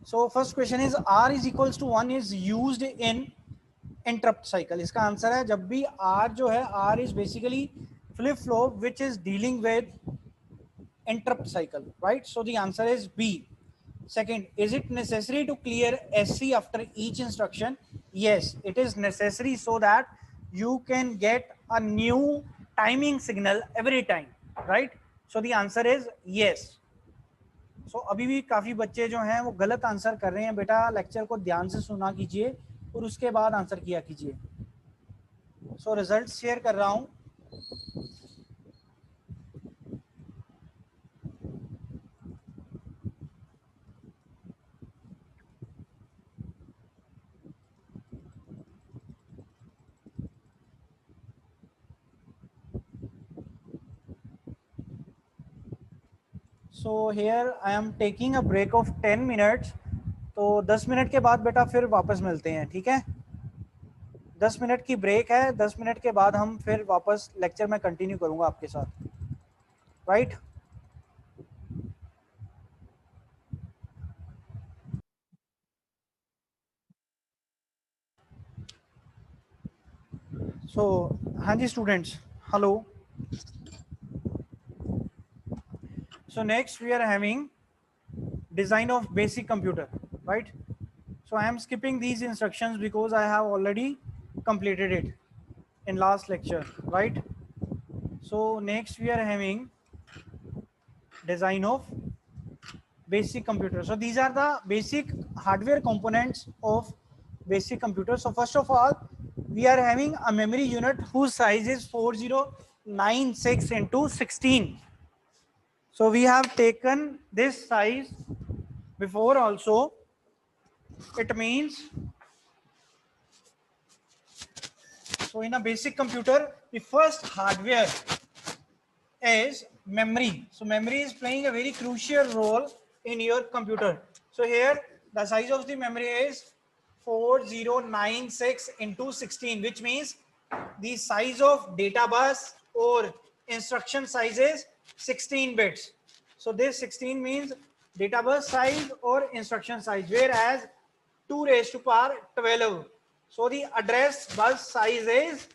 So first question is R is equals to 1 is used in interrupt cycle. इसका आंसर है जब भी R जो है, R is basically flip flop which is dealing with interrupt cycle, right? So the answer is B. Second, is it necessary to clear SC after each instruction? Yes, it is necessary so that you can get a new timing signal every time, right? So the answer is yes. So अभी भी काफी बच्चे जो हैं वो गलत answer कर रहे हैं। बेटा लेक्चर को ध्यान से सुना कीजिए और उसके बाद आंसर किया कीजिए। सो रिजल्ट शेयर कर रहा हूँ। So here I am taking a break of 10 minutes. तो 10 मिनट के बाद बेटा फिर वापस मिलते हैं, ठीक है? 10 मिनट की ब्रेक है, 10 मिनट के बाद हम फिर वापस लेक्चर में कंटिन्यू करूंगा आपके साथ, राइट? सो हाँ जी students, hello. So next we are having design of basic computer, right? So I am skipping these instructions because I have already completed it in last lecture, right? So next we are having design of basic computer. So these are the basic hardware components of basic computer. So first of all, we are having a memory unit whose size is 4096 into 16. So we have taken this size before also. It means, so in a basic computer, the first hardware is memory. So memory is playing a very crucial role in your computer. So here the size of the memory is 4096 into 16, which means the size of data bus or instruction size is 16 bits. So this 16 means data bus size or instruction size, whereas 2 raised to power 12. So the address bus size is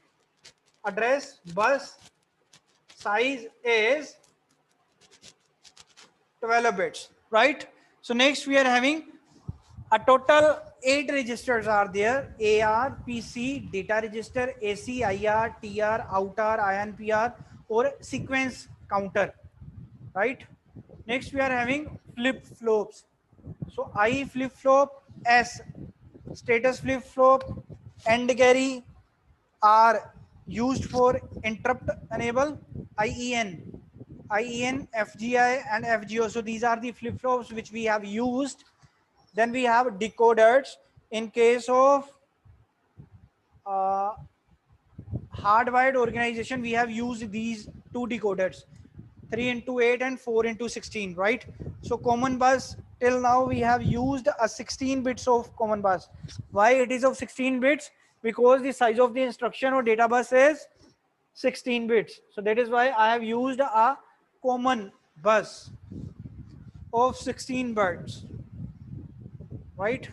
12 bits, right? So next we are having a total 8 registers are there: AR, PC, data register, AC, IR, TR, outer, INPR, or sequence counter, right? Next we are having flip flops. So I flip flop, S status flip flop, end carry are used for interrupt enable, IEN, FGI and FGO. So these are the flip flops which we have used. Then we have decoders. In case of hardwired organization, we have used these 2 decoders, 3 into 8 and 4 into 16, right? So common bus, till now we have used a 16 bits of common bus. Why it is of 16 bits? Because the size of the instruction or data bus is 16 bits. So that is why I have used a common bus of 16 bits, right?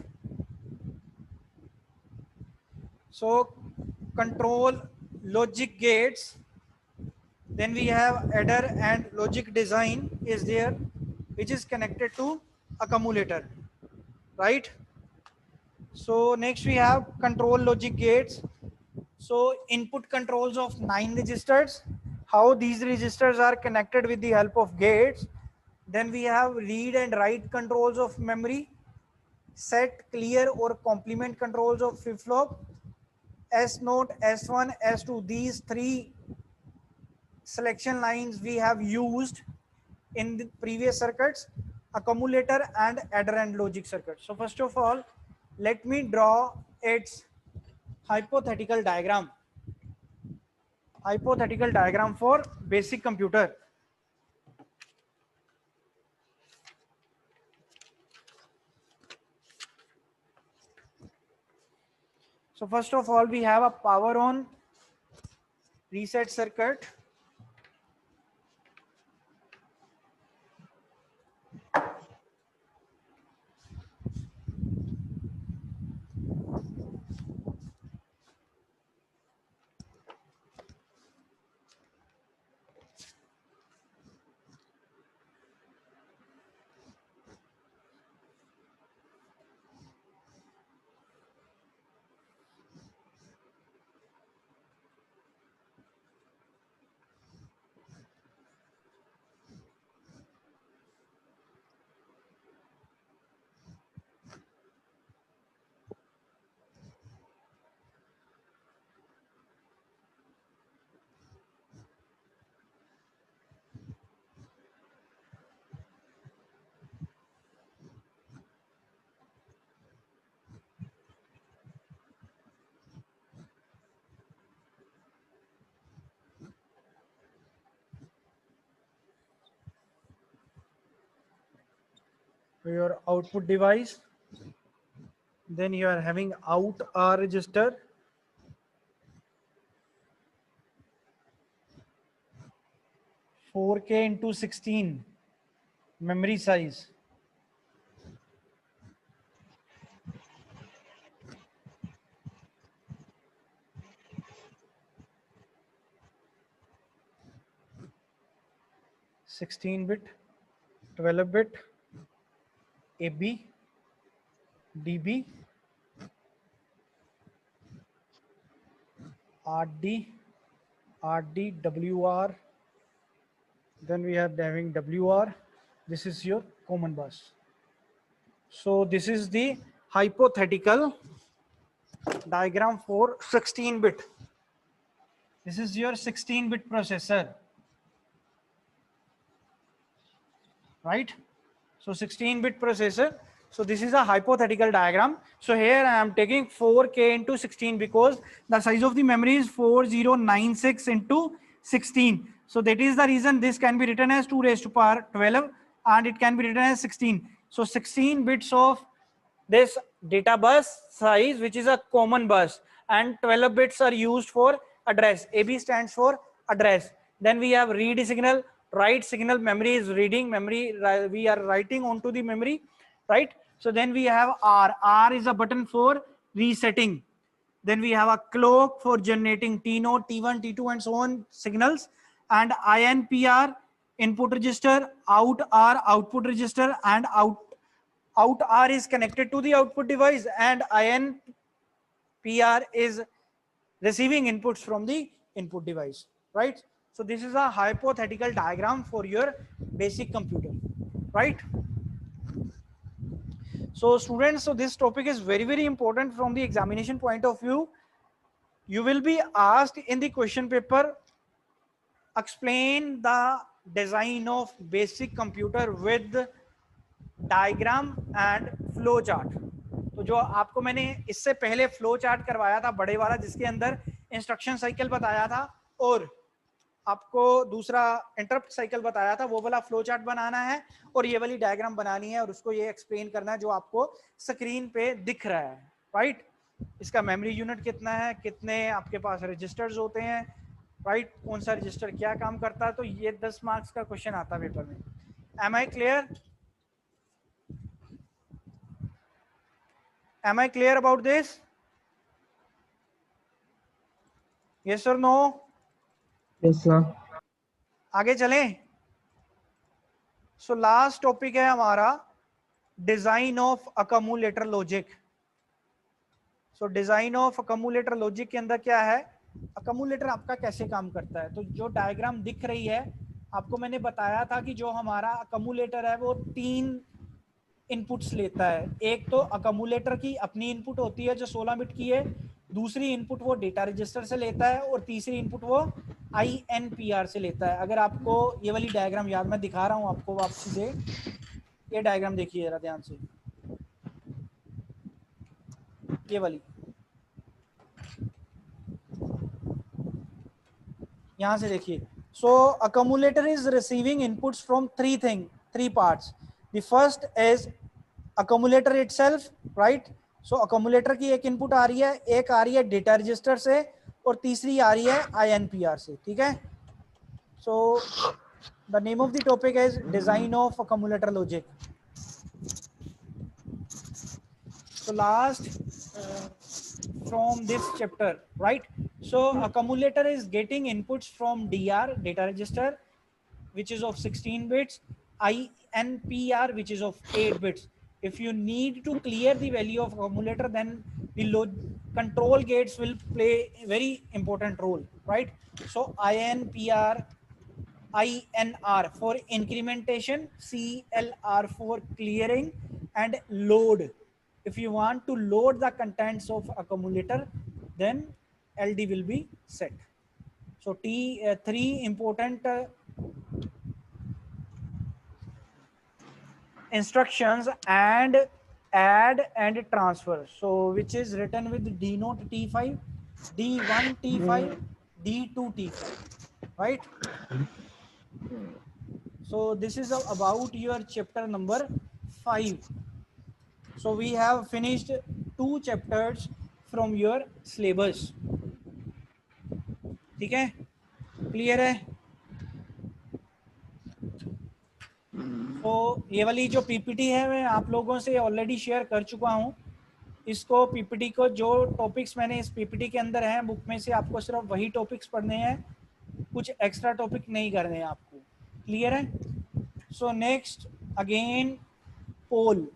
So control logic gates, then we have adder and logic design is there, which is connected to accumulator, right? So next we have control logic gates. So input controls of 9 registers, how these registers are connected with the help of gates. Then we have read and write controls of memory, set, clear or complement controls of flip-flop, S note, S1, S2. These three selection lines we have used in the previous circuits, accumulator and adder and logic circuit. So first of all, let me draw its hypothetical diagram. Hypothetical diagram for basic computer. So first of all, we have a power on reset circuit. Your output device, then you are having out R register, (4K into 16) memory size, (16-bit), 12-bit, AB, DB, RD, RD, WR. Then we are having WR. This is your common bus. So this is the hypothetical diagram for 16-bit. This is your 16-bit processor, right? So 16-bit processor. So this is a hypothetical diagram. So here I am taking 4K into 16 because the size of the memory is 4096 into 16. So that is the reason this can be written as 2 raised to power 12 and it can be written as 16. So 16 bits of this data bus size, which is a common bus, and 12 bits are used for address. AB stands for address. Then we have read signal, write signal. Memory is reading, memory we are writing onto the memory, right? So then we have R. R is a button for resetting. Then we have a clock for generating T note, T1, T2 and so on signals, and INPR input register, out R output register, and out R is connected to the output device, and INPR is receiving inputs from the input device, right? So this is a hypothetical diagram for your basic computer, right? So students, so this topic is very, very important from the examination point of view. You will be asked in the question paper, explain the design of basic computer with diagram and flow chart. तो जो आपको मैंने इससे पहले flow chart करवाया था बड़े वाला, जिसके अंदर इंस्ट्रक्शन साइकिल बताया था और आपको दूसरा इंटरप्ट साइकिल बताया था, वो वाला फ्लो चार्ट बनाना है और ये वाली डायग्राम बनानी है और उसको ये एक्सप्लेन करना है जो आपको स्क्रीन पे दिख रहा है, राइट? इसका मेमोरी यूनिट कितना है, कितने आपके पास रजिस्टर्स होते हैं, राइट? कौन सा रजिस्टर क्या काम करता है, तो ये 10 मार्क्स का क्वेश्चन आता है पेपर में. Am I clear? Am I clear about this? Yes or no? Yes, sir. आगे चलें. So last topic है हमारा design of accumulator logic. So design of accumulator logic के अंदर क्या है, अकमुलेटर आपका कैसे काम करता है। तो जो डायग्राम दिख रही है आपको, मैंने बताया था कि जो हमारा अकमुलेटर है वो 3 इनपुट्स लेता है। एक तो अकमुलेटर की अपनी इनपुट होती है जो 16 बिट की है, दूसरी इनपुट वो डेटा रजिस्टर से लेता है, और तीसरी इनपुट वो INPR से लेता है। अगर आपको ये वाली डायग्राम याद, मैं दिखा रहा हूँ आपको वापसी से, ये डायग्राम देखिए जरा ध्यान से, ये वाली, यहाँ से देखिए। So accumulator is receiving inputs from three parts. The first is accumulator itself, right. So accumulator की एक इनपुट आ रही है, एक आ रही है डेटा रजिस्टर से, और तीसरी आ रही है INPR से, ठीक है। So the name of the topic is design of accumulator logic. So last from this chapter, right? So accumulator is getting inputs from DR, data register, which is of 16 bits, INPR, which is of 8 bits. If you need to clear the value of accumulator, then the control gates will play a very important role, right? So INPR, INR for incrementation, CLR for clearing, and load. If you want to load the contents of accumulator, then LD will be set. So three important instructions, and add and transfer. So which is written with denote T5, D1 T5, D2 T5, right? So this is about your chapter number 5. So we have finished 2 chapters from your syllabus. ठीक है, clear है। तो ये वाली जो PPT है मैं आप लोगों से ऑलरेडी शेयर कर चुका हूँ। इसको पीपीटी को, जो टॉपिक्स मैंने इस पीपीटी के अंदर हैं बुक में से, आपको सिर्फ वही टॉपिक्स पढ़ने हैं, कुछ एक्स्ट्रा टॉपिक नहीं करने हैं आपको, क्लियर है। सो नेक्स्ट अगेन पोल।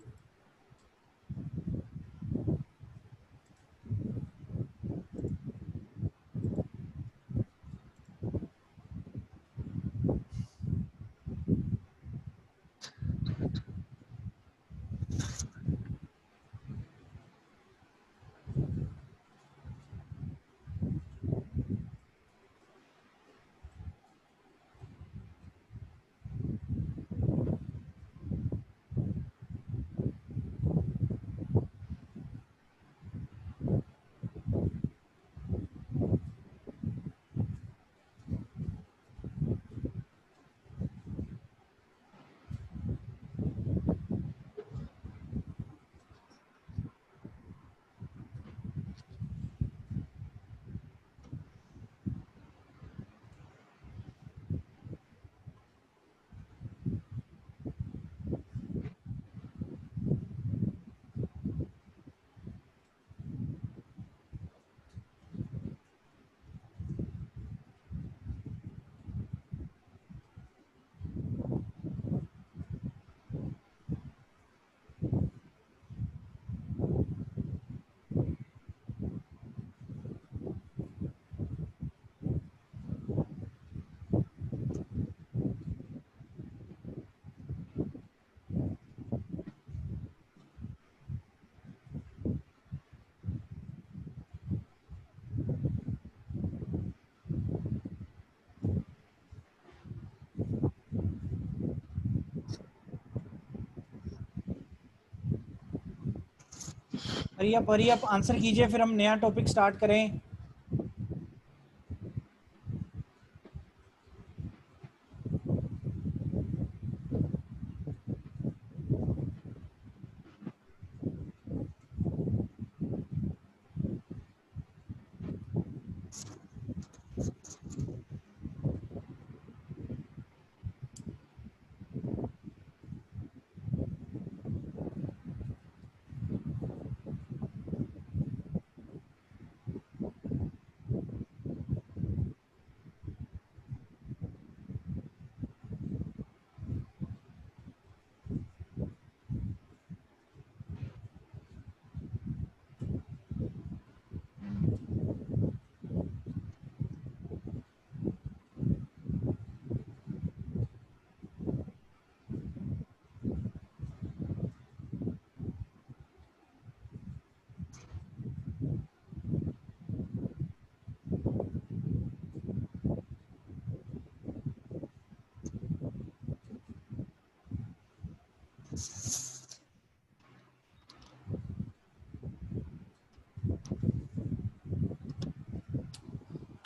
हरी अप आंसर कीजिए, फिर हम नया टॉपिक स्टार्ट करें।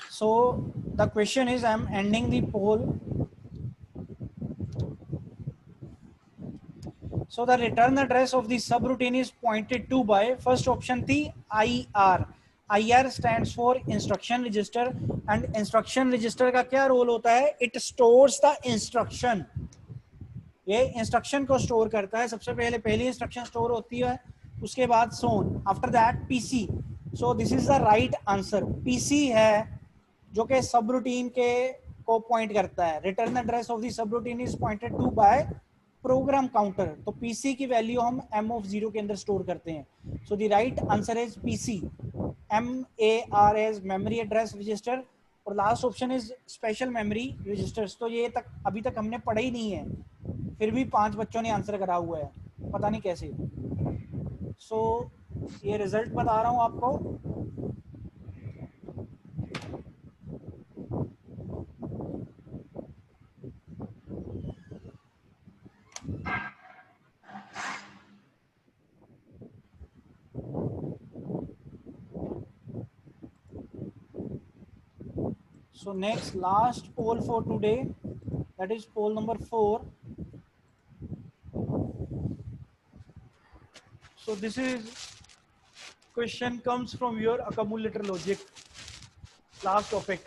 So the question is, I am ending the poll. So the return address of the subroutine is pointed to by first option थी IR. IR stands for instruction register and instruction register का क्या role होता है? It stores the instruction. ये instruction को store करता है. सबसे पहले पहली इंस्ट्रक्शन स्टोर होती है, उसके बाद सोन, after that PC. So this is the right answer. PC है जो कि सब रूटीन के को पॉइंट करता है. Return address of the subroutine is pointed to by program counter. तो पीसी की वैल्यू हम एम ऑफ 0 के अंदर स्टोर करते हैं. So the right answer is PC. MAR as memory address register और last option is special memory registers. तो ये तक अभी तक हमने पढ़ा ही नहीं है, फिर भी 5 बच्चों ने आंसर करा हुआ है, पता नहीं कैसे. सो ये रिजल्ट बता रहा हूं आपको. So next last poll for today, that is poll number 4. So this is question comes from your accumulator logic, last topic.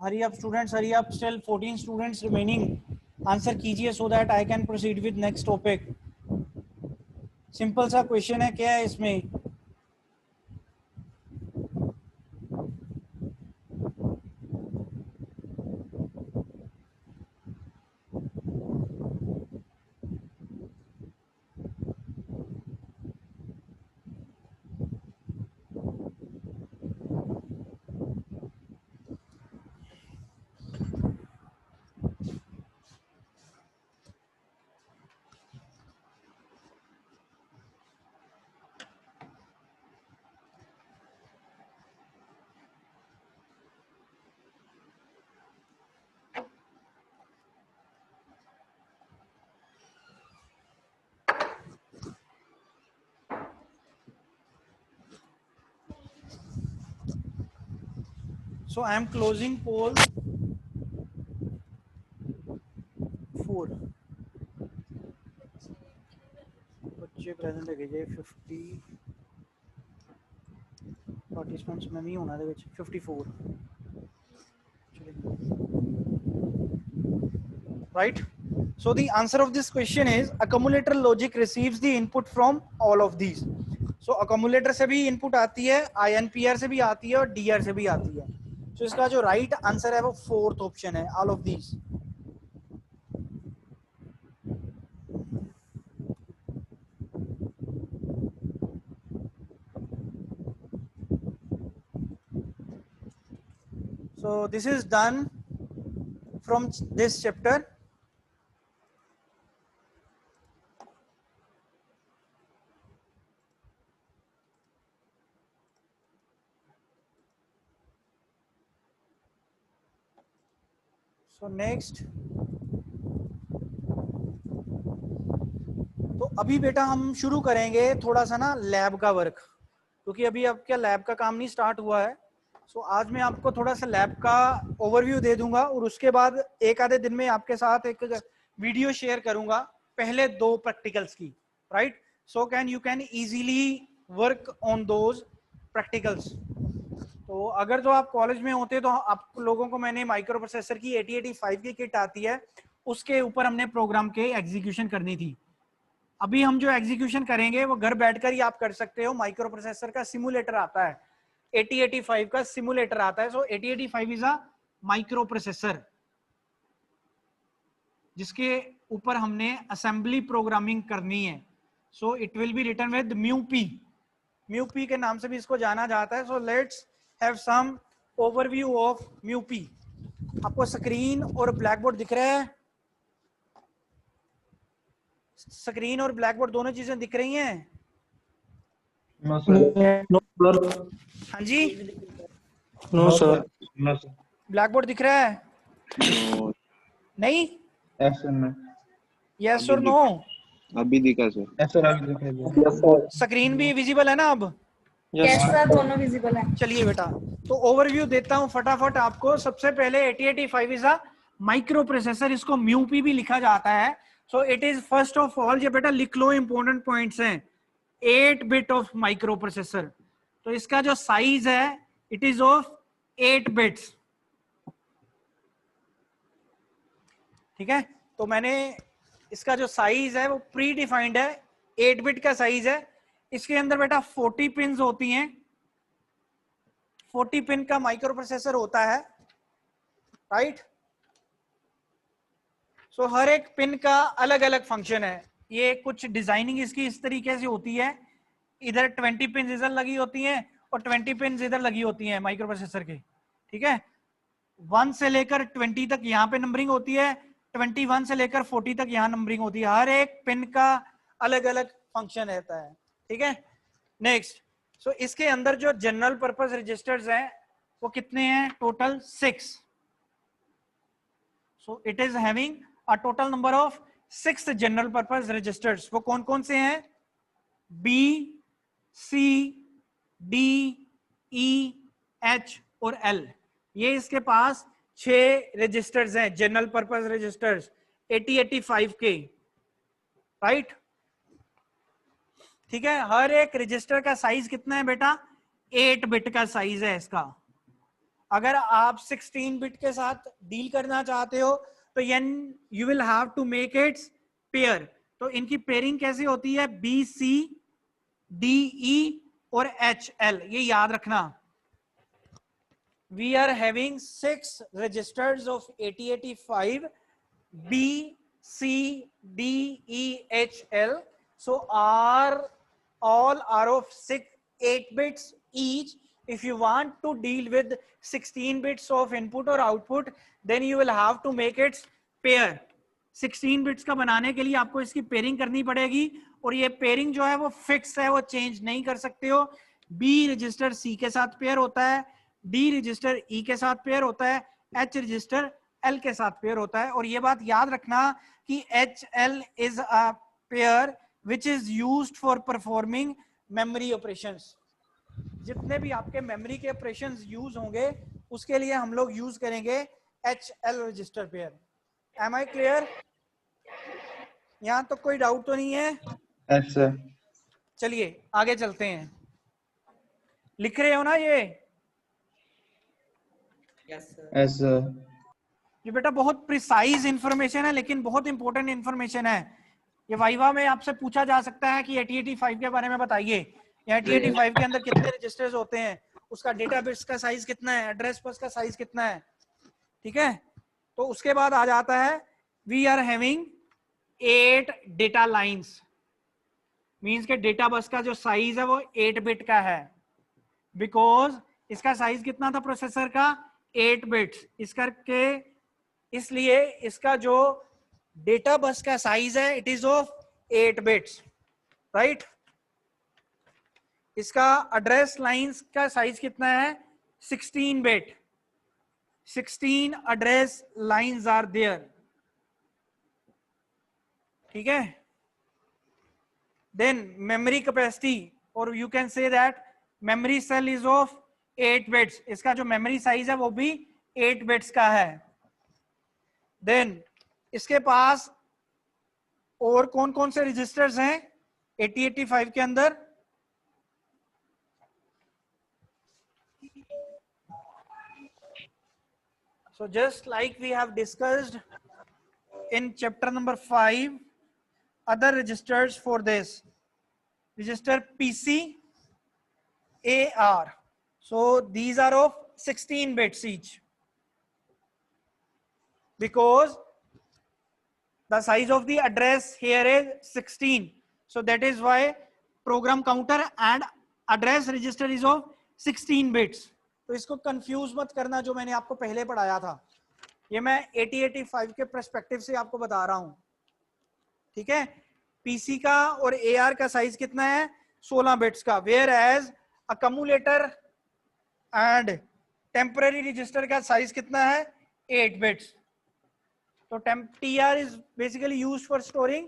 Hurry up students, hurry up. Still 14 students remaining. Answer कीजिए so that I can proceed with next topic. Simple सा question है, क्या है इसमें? So I am closing poll 4. बच्चे present है जे 50 participants में भी होना दे विच 54. Right. So the answer of this question is accumulator logic receives the input from all of these. So accumulator से भी input आती है, INPR से भी आती है और DR से भी आती है. So इसका जो right answer है वो fourth option है, all of these. So this is done from this chapter. So next, तो अभी बेटा हम शुरू करेंगे थोड़ा सा ना लैब का वर्क, क्योंकि अभी आपका लैब का काम नहीं स्टार्ट हुआ है. सो आज मैं आपको थोड़ा सा लैब का ओवरव्यू दे दूंगा और उसके बाद एक आधे दिन में आपके साथ एक वीडियो शेयर करूंगा पहले 2 प्रैक्टिकल्स की, right. So you can easily work on those practicals. तो अगर जो आप कॉलेज में होते तो आप लोगों को मैंने माइक्रो प्रोसेसर की 8085 की किट आती है, उसके ऊपर हमने प्रोग्राम के एग्जीक्यूशन करनी थी. अभी हम जो एग्जीक्यूशन करेंगे वो घर बैठकर ही आप कर सकते हो. माइक्रो प्रोसेसर का सिमुलेटर आता है, 8085 का सिमुलेटर आता है. So 8085 is a microprocessor जिसके ऊपर हमने असेंबली प्रोग्रामिंग करनी है. So it will be written with म्यूपी के नाम से भी इसको जाना जाता है. So let's have some overview of म्यूपी. आपको स्क्रीन और ब्लैक बोर्ड दिख रहा है? स्क्रीन और ब्लैक बोर्ड दोनों चीजें दिख रही हैं? No sir. हाँ जी, no sir. No sir. Blackboard दिख रहा है? No, नहीं? Yes sir. नो. यस और नो? अभी दिखा सर. Yes sir. अभी दिखाई यस सर. स्क्रीन भी विजिबल है ना अब? यस सर, दोनों विजिबल है. चलिए बेटा, तो ओवरव्यू देता हूं फटाफट आपको. सबसे पहले 8085 इज अ माइक्रो प्रोसेसर, इसको म्यूपी भी लिखा जाता है. So it is first of all, ये बेटा लिख लो, इंपॉर्टेंट पॉइंट्स हैं. 8 बिट ऑफ माइक्रो प्रोसेसर. तो इसका जो साइज है इट इज ऑफ 8 बिट्स. ठीक है, तो मैंने इसका जो साइज है वो प्री डिफाइंड है, 8 बिट का साइज है. इसके अंदर बेटा 40 पिन होती हैं. 40 पिन का माइक्रो प्रोसेसर होता है, राइट. सो हर एक पिन का अलग अलग फंक्शन है. ये कुछ डिजाइनिंग इसकी इस तरीके से होती है, इधर 20 पिन इधर लगी होती हैं और 20 पिन इधर लगी होती हैं माइक्रो प्रोसेसर के. ठीक है, 1 से लेकर 20 तक यहाँ पे नंबरिंग होती है, 21 से लेकर 40 तक यहाँ नंबरिंग होती है. हर एक पिन का अलग अलग फंक्शन रहता है. ठीक है, नेक्स्ट. सो इसके अंदर जो जनरल पर्पस रजिस्टर्स हैं वो कितने हैं? Total 6. So it is having a total number of 6 general purpose registers. वो कौन कौन से हैं? B, C, D, E, H और L. ये इसके पास 6 रजिस्टर्स हैं, जनरल पर्पस रजिस्टर्स 8085 के, राइट. ठीक है, हर एक रजिस्टर का साइज कितना है बेटा? 8 बिट का साइज है इसका. अगर आप 16 बिट के साथ डील करना चाहते हो तो you will have to make its pair. तो इनकी पेयरिंग कैसे होती है? B, C, D, E और H, L. ये याद रखना. We are having 6 registers of 8085, B, C, D, E, H, L. So all are of 8 bits each. If you want to deal with 16 bits of input or output, then you will have to make its pair. 16 bits का बनाने के लिए आपको इसकी pairing करनी पड़ेगी और ये पेयरिंग जो है वो फिक्स है, वो चेंज नहीं कर सकते हो. B रजिस्टर C के साथ पेयर होता है, D रजिस्टर E के साथ पेयर होता है, H रजिस्टर L के साथ पेयर होता है. और ये बात याद रखना कि HL is a pair which is used for performing memory operations. जितने भी आपके मेमोरी के ऑपरेशंस यूज होंगे उसके लिए हम लोग यूज करेंगे HL register pair. Am I clear? यहाँ तो कोई डाउट तो नहीं है? Yes sir. चलिए आगे चलते हैं. लिख रहे हो ना ये? Yes sir. ये बेटा बहुत प्रिसाइज इंफॉर्मेशन है, लेकिन बहुत इंपॉर्टेंट इंफॉर्मेशन है। ये वाइवा में आपसे पूछा जा सकता है कि 8085 के बारे में बताइए, 8085 के अंदर कितने रजिस्टर्स होते हैं, उसका डेटा बिट्स का साइज कितना है, एड्रेस बस का साइज कितना है, ठीक है। तो उसके बाद आ जाता है we are having 8 data lines, means के डेटा बस का जो साइज है वो 8 बिट का है, बिकॉज इसका साइज कितना था प्रोसेसर का, 8 बिट्स। इस करके इसलिए इसका जो डेटा बस का साइज है it is of 8 bits, right. इसका एड्रेस लाइंस का साइज कितना है, 16 bit, 16 address lines are there, ठीक है। देन मेमोरी कैपेसिटी, और you can say that memory cell is of 8 bits, इसका जो मेमोरी साइज है वो भी 8 बिट्स का है। देन इसके पास और कौन कौन से रजिस्टर्स हैं 8085 के अंदर, so just like we have discussed in chapter number 5, other registers for this register PC, AR, so these are of 16 bits each, because the size of the address here is 16, so that is why program counter and address register is of 16 bits. तो इसको confuse मत करना, जो मैंने आपको पहले पढ़ाया था, ये मैं 8085 के पर्सपेक्टिव से आपको बता रहा हूं, ठीक है। पीसी का और एआर का साइज कितना है, 16 बिट्स का, where as accumulator and temporary register का साइज कितना है, 8 बिट्स। तो TR is basically used for storing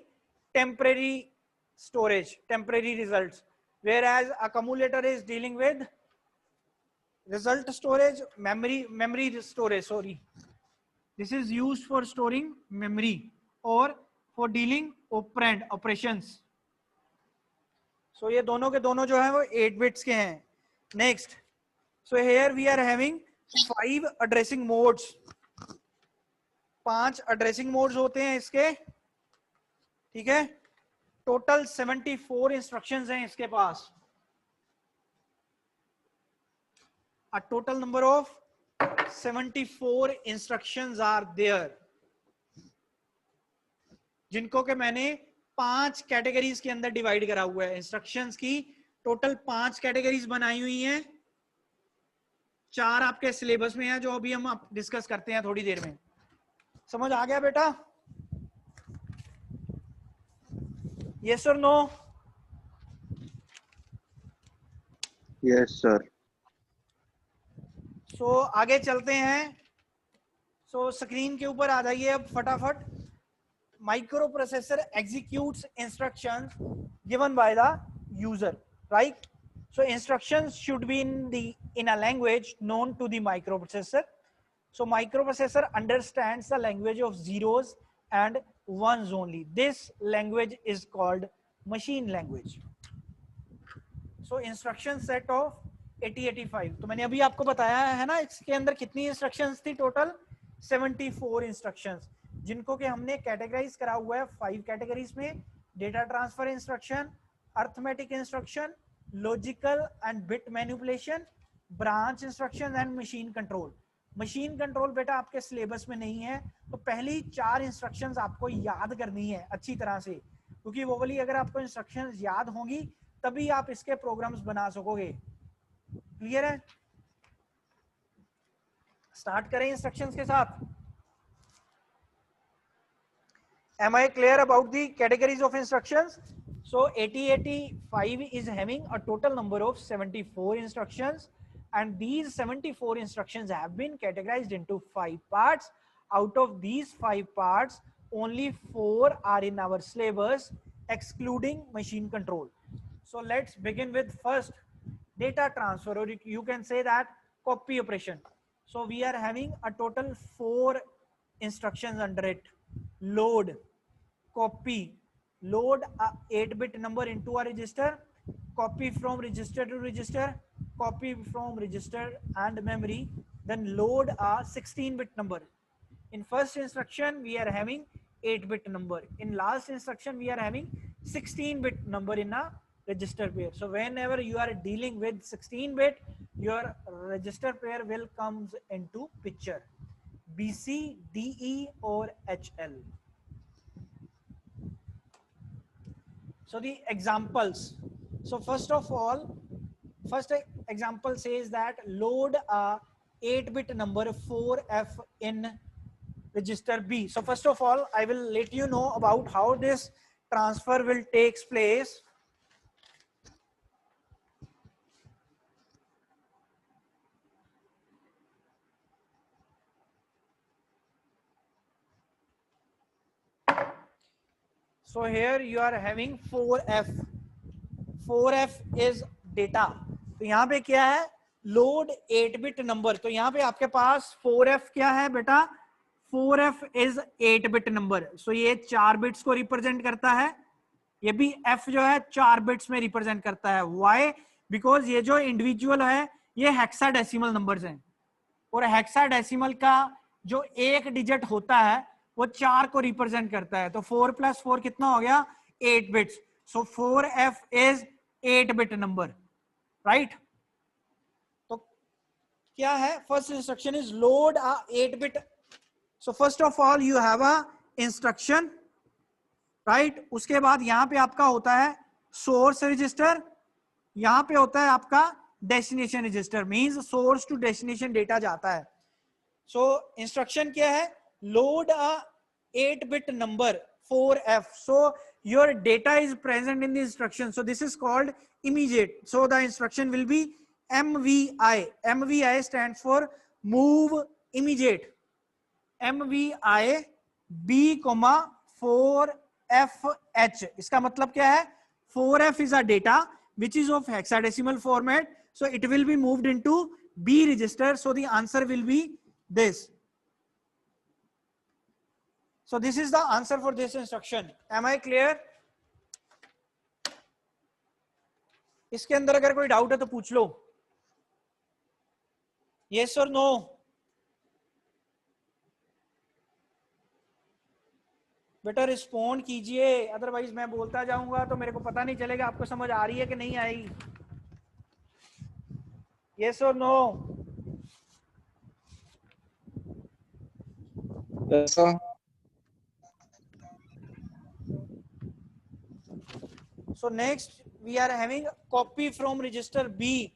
temporary storage, temporary results, whereas accumulator is dealing with result storage, memory storage, sorry. This is used for storing memory or for dealing operand operations. So ये दोनों के दोनों जो है वो 8 bits के हैं। Next, so here we are having 5 addressing modes, 5 addressing modes होते हैं इसके, ठीक है। टोटल 74 इंस्ट्रक्शंस हैं इसके पास, a total number of 74 instructions are there, जिनको के मैंने 5 कैटेगरीज के अंदर डिवाइड करा हुआ है। इंस्ट्रक्शंस की टोटल 5 कैटेगरीज बनाई हुई हैं, 4 आपके सिलेबस में है जो अभी हम डिस्कस करते हैं थोड़ी देर में। समझ आ गया बेटा? यस और नो? Yes sir. सो आगे चलते हैं। सो स्क्रीन के ऊपर आ जाइए अब फटाफट। Micro processor executes instructions given by the user, right? So instructions should be in a language known to the microprocessor. So microprocessor understands the language of zeros and ones only. This language is called machine language. So instruction set of 8085. तो मैंने अभी आपको बताया है ना, इसके अंदर कितनी instructions थी टोटल? 74 instructions, जिनको कि हमने कैटेगराइज करा हुआ है 5 कैटेगरीज में: data transfer instruction, arithmetic instruction, logical and bit manipulation, branch instruction and machine control. Machine control बेटा आपके सिलेबस में नहीं है, तो पहली 4 इंस्ट्रक्शंस आपको याद करनी है अच्छी तरह से, क्योंकि वो वाली अगर आपको इंस्ट्रक्शंस याद होंगी तभी आप इसके प्रोग्राम्स बना सकोगे। क्लियर है? स्टार्ट करें इंस्ट्रक्शंस के साथ। Am I clear about the categories of instructions? So 8085 is having a total number of 74 instructions, and these 74 instructions have been categorized into 5 parts. Out of these 5 parts, only 4 are in our syllabus, excluding machine control. So let's begin with first data transfer, or you can say that copy operation. So we are having a total 4 instructions under it. Load, copy, load a 8-bit number into a register, copy from register to register, copy from register and memory, then load a 16-bit number In first instruction we are having 8-bit number. In last instruction we are having 16-bit number in a register pair. So whenever you are dealing with 16-bit, your register pair will comes into picture. BC, DE or HL. So the examples. So first of all, first example says that load a 8-bit number 4F in register B. So first of all, I will let you know about how this transfer will takes place. So here you are having 4F. 4F is data. तो यहाँ पे क्या है, load 8-bit number. तो यहाँ पे आपके पास 4F क्या है बेटा, 4F इज 8-bit नंबर. सो ये 4 बिट्स को रिप्रेजेंट करता है, ये भी F जो है 4 बिट्स में रिप्रेजेंट करता है. वाई? बिकॉज ये जो इंडिविजुअल है ये हेक्साडेसिमल नंबर्स हैं, और हेक्साडेसिमल का जो एक डिजिट होता है वो 4 को रिप्रेजेंट करता है. तो 4 + 4 कितना हो गया, 8 bits. So 4F is 8-bit number, right. तो क्या है, first instruction is load a 8-bit. So first of all you have a instruction, right. उसके बाद यहां पे आपका होता है सोर्स रजिस्टर, यहां पे होता है आपका destination register. Means source to destination data जाता है. सो इंस्ट्रक्शन क्या है, load a 8-bit number 4F. So your data is present in the instruction. So this is called immediate. So the instruction will be MVI. MVI stands for move immediate. MVI B, 4FH. इसका मतलब क्या है, 4F is a data which is of hexadecimal format. So it will be moved into B register. So the answer will be this. So this is the answer for this instruction. Am I clear? इसके अंदर अगर कोई doubt है तो पूछ लो. Yes or no? बेटा respond कीजिए, otherwise मैं बोलता जाऊंगा तो मेरे को पता नहीं चलेगा आपको समझ आ रही है कि नहीं आई. Yes or no? Yes, sir. So next we are having copy from register B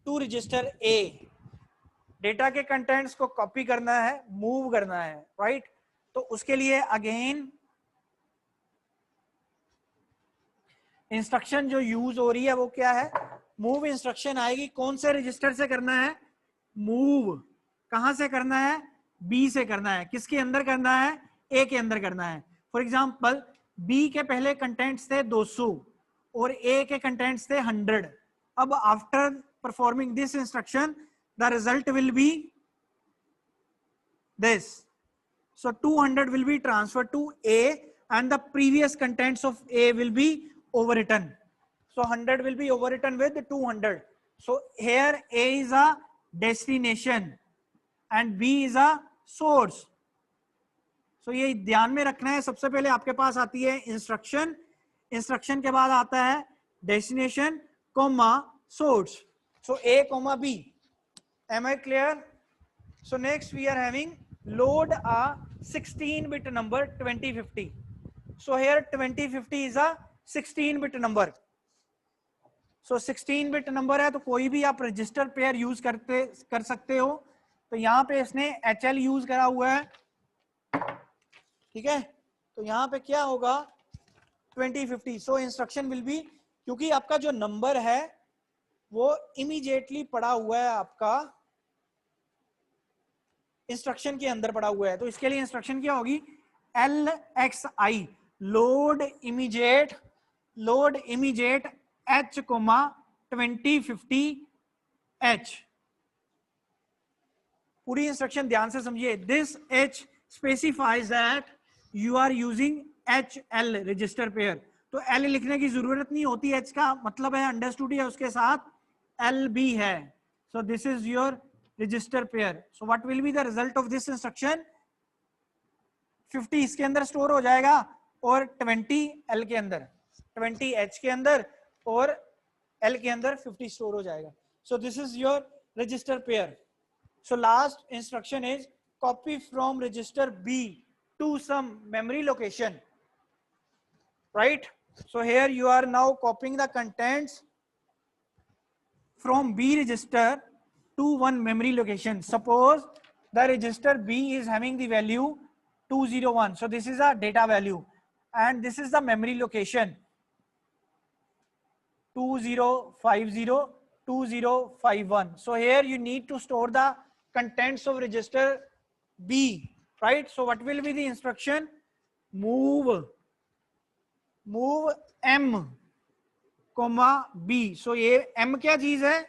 to register A. Data के कंटेंट्स को कॉपी करना है, मूव करना है, राइट. तो उसके लिए अगेन इंस्ट्रक्शन जो यूज हो रही है वो क्या है, मूव इंस्ट्रक्शन आएगी. कौन से रजिस्टर से करना है, मूव कहां से करना है, बी से करना है. किसके अंदर करना है, ए के अंदर करना है. फॉर एग्जांपल बी के पहले कंटेंट्स थे 200 और ए के कंटेंट्स थे 100. अब after performing this instruction the result will be this. So 200 will be transferred to A and the previous contents of A will be overwritten. So 100 will be overwritten with 200. So here A is a destination and B is a source. So ये ध्यान में रखना है. सबसे पहले आपके पास आती है इंस्ट्रक्शन, इंस्ट्रक्शन के बाद आता है destination comma source. So A, B. Am I clear? So next we are having load a 16-bit number 2050. So here 2050 is a 16-bit number. So 16-bit number है तो कोई भी आप रजिस्टर पेयर यूज कर सकते हो. तो यहाँ पे इसने HL यूज करा हुआ है, ठीक है. तो यहाँ पे क्या होगा, 2050. सो इंस्ट्रक्शन विल बी, क्योंकि आपका जो नंबर है वो इमीडिएटली पड़ा हुआ है, आपका इंस्ट्रक्शन के अंदर पड़ा हुआ है. तो इसके लिए इंस्ट्रक्शन क्या होगी, LXI load immediate H, 2050H. पूरी इंस्ट्रक्शन ध्यान से समझिए. This H specifies that you are using HL register pair. तो L लिखने की जरूरत नहीं होती, H का मतलब है अंडरस्टूड है, उसके साथ LB है. So this is your register pair. So what will be the result of this instruction? 50 इसके अंदर स्टोर हो जाएगा और 20 L के अंदर, 20 H के अंदर और L के अंदर 50 स्टोर हो जाएगा. So this is your register pair. So last instruction is copy from register B to some memory location. Right? So here you are now copying the contents from B register to one memory location. Suppose the register B is having the value 201. So this is a data value and this is the memory location 2050 2051. So here you need to store the contents of register B, right? So what will be the instruction? Move M comma B. So ये M क्या चीज है?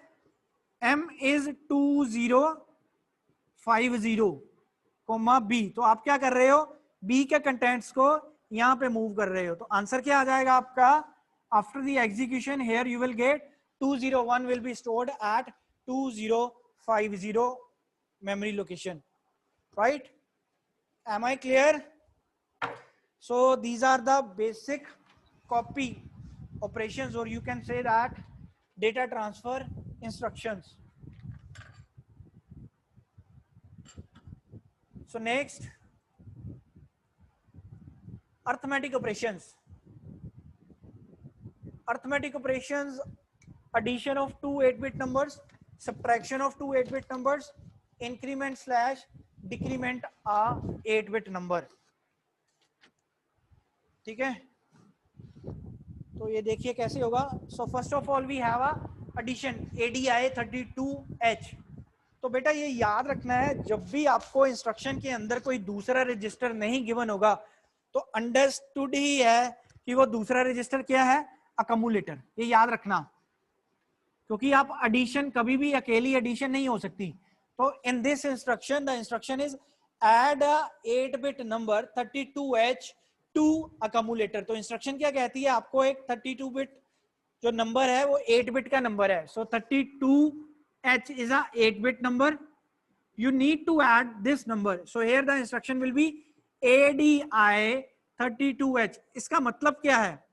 M is 2050 comma B. तो आप क्या कर रहे हो? B के कंटेंट्स को यहाँ पे मूव कर रहे हो. तो आंसर क्या आ जाएगा आपका? After the execution here you will get 201 will be stored at 2050 memory location, right? Am I clear? So these are the basic copy operations, or you can say that data transfer instructions. So next, arithmetic operations. Arithmetic operations: addition of two 8-bit numbers, subtraction of two 8-bit numbers, increment slash decrement a 8-bit number. ठीक है, तो ये देखिए कैसे होगा. So first of all we have a addition ADI 32H. तो बेटा ये याद रखना है, जब भी आपको इंस्ट्रक्शन के अंदर कोई दूसरा रजिस्टर नहीं गिवन होगा तो अंडरस्टूड ही है कि वो दूसरा रजिस्टर क्या है? अकम्युलेटर. ये याद रखना, क्योंकि आप एडिशन कभी भी अकेली एडिशन नहीं हो सकती. तो in this instruction the instruction is add a 8-bit number 32H to accumulator. तो इंस्ट्रक्शन क्या कहती है? आपको एक 32-bit जो नंबर है वो 8-bit का नंबर है. सो 32H is a 8-bit number. You need to add this number. So here the instruction will be ADI 32H. इसका मतलब क्या है?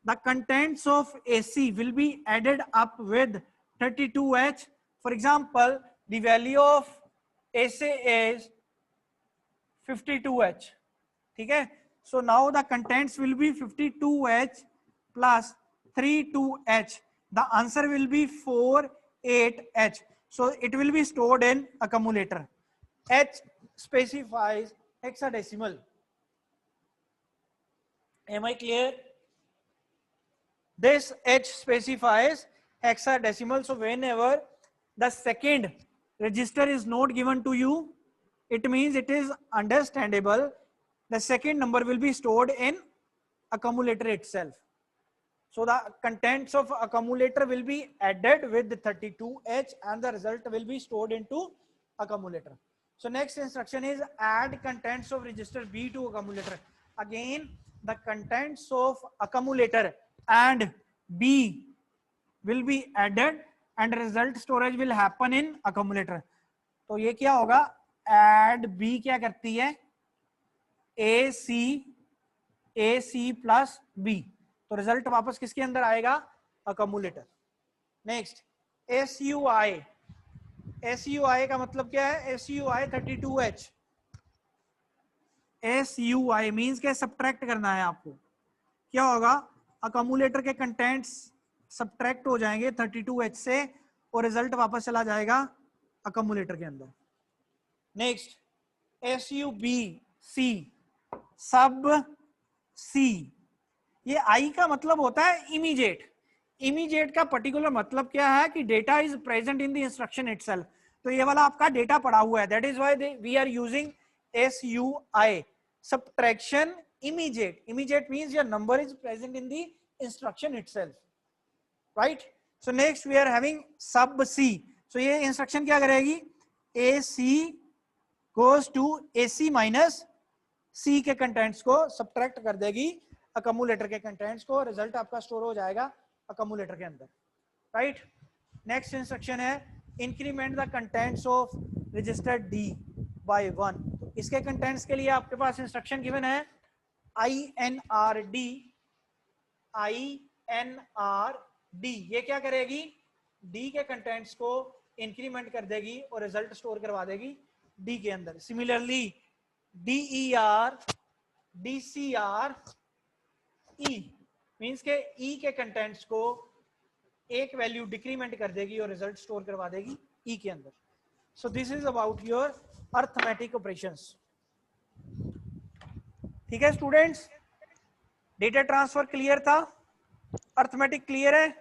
The contents of AC will be added up with 32H. For example, the value of AC is 52H. ठीक है? So now the contents will be 52H plus 32H. The answer will be 48H. So it will be stored in accumulator. H specifies hexadecimal. Am I clear? This H specifies hexadecimal. So whenever the second register is not given to you, it means it is understandable the second number will be stored in accumulator itself. So the contents of accumulator will be added with the 32H and the result will be stored into accumulator. So next instruction is add contents of register B to accumulator. Again, the contents of accumulator and B will be added and result storage will happen in accumulator. तो ये क्या होगा? Add B क्या करती है? AC plus B. तो result वापस किसके अंदर आएगा? अकम्युलेटर. Next SUI. SUI का मतलब क्या है? SUI 32H. SUI मींस क्या? सब्ट्रैक्ट करना है आपको. क्या होगा? अकम्युलेटर के कंटेंट्स सब्ट्रैक्ट हो जाएंगे 32H से और रिजल्ट वापस चला जाएगा अकम्युलेटर के अंदर. Next SUBC. सब C. ये I का मतलब होता है इमीडिएट. इमीडिएट का पर्टिकुलर मतलब क्या है? कि data is present in the instruction itself. तो ये वाला आपका डेटा पड़ा हुआ है. That is why we are using SUI. Subtraction immediate. Immediate means your number is present in the instruction itself, right? So next we are having sub C. So ये instruction क्या करेगी? AC goes to AC minus C के contents को subtract कर देगी अकम्युलेटर के contents को. Result आपका स्टोर हो जाएगा अकम्युलेटर के अंदर, राइट? नेक्स्ट इंस्ट्रक्शन है increment the contents of register D by 1. तो इसके कंटेंट्स के लिए आपके पास इंस्ट्रक्शन गिवन है INRD। ये क्या करेगी? डी के कंटेंट्स को इंक्रीमेंट कर देगी और रिजल्ट स्टोर करवा देगी डी के अंदर। Similarly DER DCR E means के ई के कंटेंट्स को एक वैल्यू डिक्रीमेंट कर देगी और रिजल्ट स्टोर करवा देगी ई के अंदर। सो this is about your arithmetic operations. ठीक है स्टूडेंट्स, डेटा ट्रांसफर क्लियर था, अर्थमेटिक क्लियर है।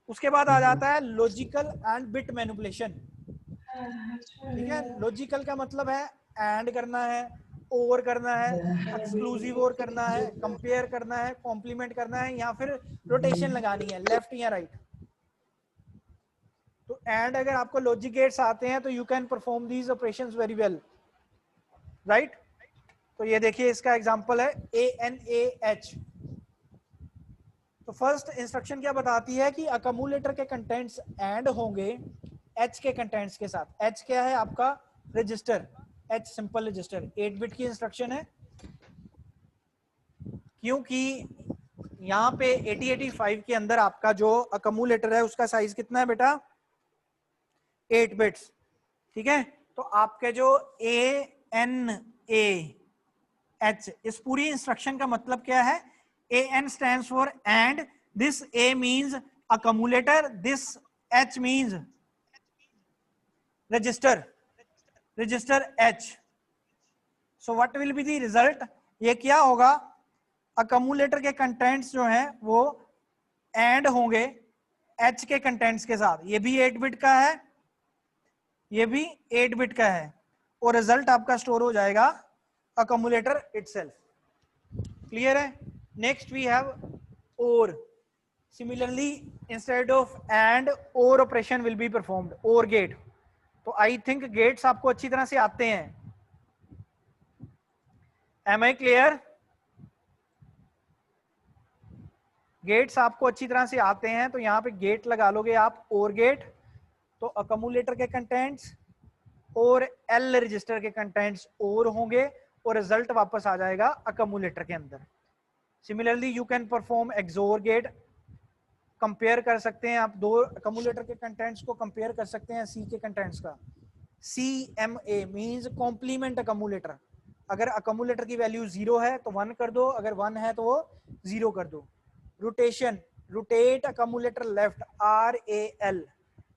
उसके बाद आ जाता है लॉजिकल एंड बिट मैनिपुलेशन। ठीक है, लॉजिकल का मतलब है एंड करना है, और करना है, एक्सक्लूसिव और करना है, कंपेयर करना है, कॉम्प्लीमेंट करना है, या फिर रोटेशन लगानी है लेफ्ट या राइट। तो एंड अगर आपको लॉजिक गेट्स आते हैं तो you can perform these operations very well, right. तो ये देखिए इसका एग्जांपल है ANAH। तो फर्स्ट इंस्ट्रक्शन क्या बताती है कि अकमुलेटर के कंटेंट्स एंड होंगे H के कंटेंट्स के साथ। H क्या है आपका? Register. H simple register, 8 bit की इंस्ट्रक्शन है, क्योंकि यहाँ पे 8085 के अंदर आपका जो अकमुलेटर है उसका साइज कितना है बेटा? 8 बिट्स। ठीक है, तो आपके जो ANAH इस पूरी इंस्ट्रक्शन का मतलब क्या है? AN stands for and, this A means accumulator, this H means register H. So what will be the result? ये क्या होगा? accumulator के कंटेंट्स जो हैं वो एंड होंगे H के कंटेंट्स के साथ। ये भी 8 बिट का है, ये भी 8 बिट का है, और रिजल्ट आपका स्टोर हो जाएगा accumulator itself। क्लियर है? Next we have OR. Similarly, instead of AND, OR operation will be performed. OR gate. तो I think gates आपको अच्छी तरह से आते हैं। Am I clear? Gates आपको अच्छी तरह से आते हैं, तो यहाँ पे गेट लगा लोगे आप, OR गेट। तो अकमुलेटर के कंटेंट्स और L रजिस्टर के कंटेंट्स OR होंगे और रिजल्ट वापस आ जाएगा अकमुलेटर के अंदर। Similarly you can perform XOR gate. Compare कर सकते हैं आप, दो अकमुलेटर के कंटेंट्स को कंपेयर कर सकते हैं सी के कंटेंट्स का। CMA means complement accumulator. अगर अकमुलेटर की वैल्यू 0 है तो 1 कर दो, अगर 1 है तो वो 0 कर दो। Rotation, rotate accumulator left, RAL।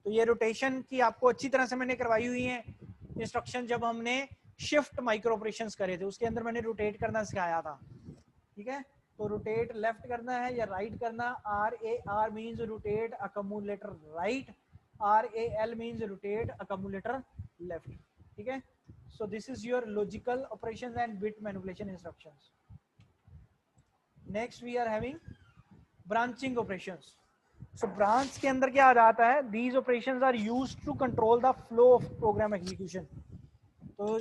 तो ये रोटेशन की आपको अच्छी तरह से मैंने करवाई हुई है इंस्ट्रक्शन, जब हमने शिफ्ट माइक्रो ऑपरेशंस करे थे उसके अंदर मैंने रोटेट करना सिखाया था। ठीक है, तो रोटेट लेफ्ट करना है या राइट करना। RAR means rotate accumulator right, RAL means rotate accumulator left. ठीक है, so this is your logical operations and bit manipulation instructions. Next we are having branching operations. So branch के अंदर क्या आ जाता है? These operations are used to control the flow of program execution. तो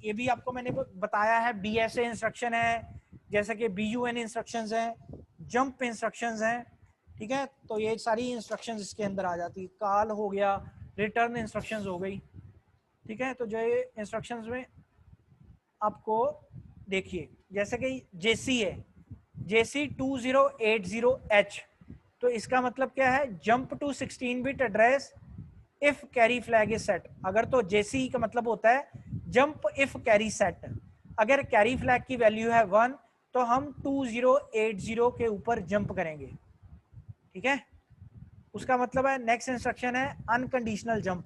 ये भी आपको मैंने बताया है, BSA इंस्ट्रक्शन है, जैसे कि BUN इंस्ट्रक्शंस हैं, जंप इंस्ट्रक्शंस हैं। ठीक है, तो ये सारी इंस्ट्रक्शंस इसके अंदर आ जाती है। कॉल हो गया, रिटर्न इंस्ट्रक्शंस हो गई। ठीक है, तो जो ये इंस्ट्रक्शंस में आपको देखिए, जैसे कि JC है, JC 2080H। तो इसका मतलब क्या है? Jump to 16 bit address if carry flag is set. अगर तो JC का मतलब होता है जंप इफ कैरी सेट। अगर कैरी फ्लैग की वैल्यू है 1 तो हम 2080 के ऊपर जंप करेंगे। ठीक है, उसका मतलब है नेक्स्ट इंस्ट्रक्शन है अनकंडीशनल जंप।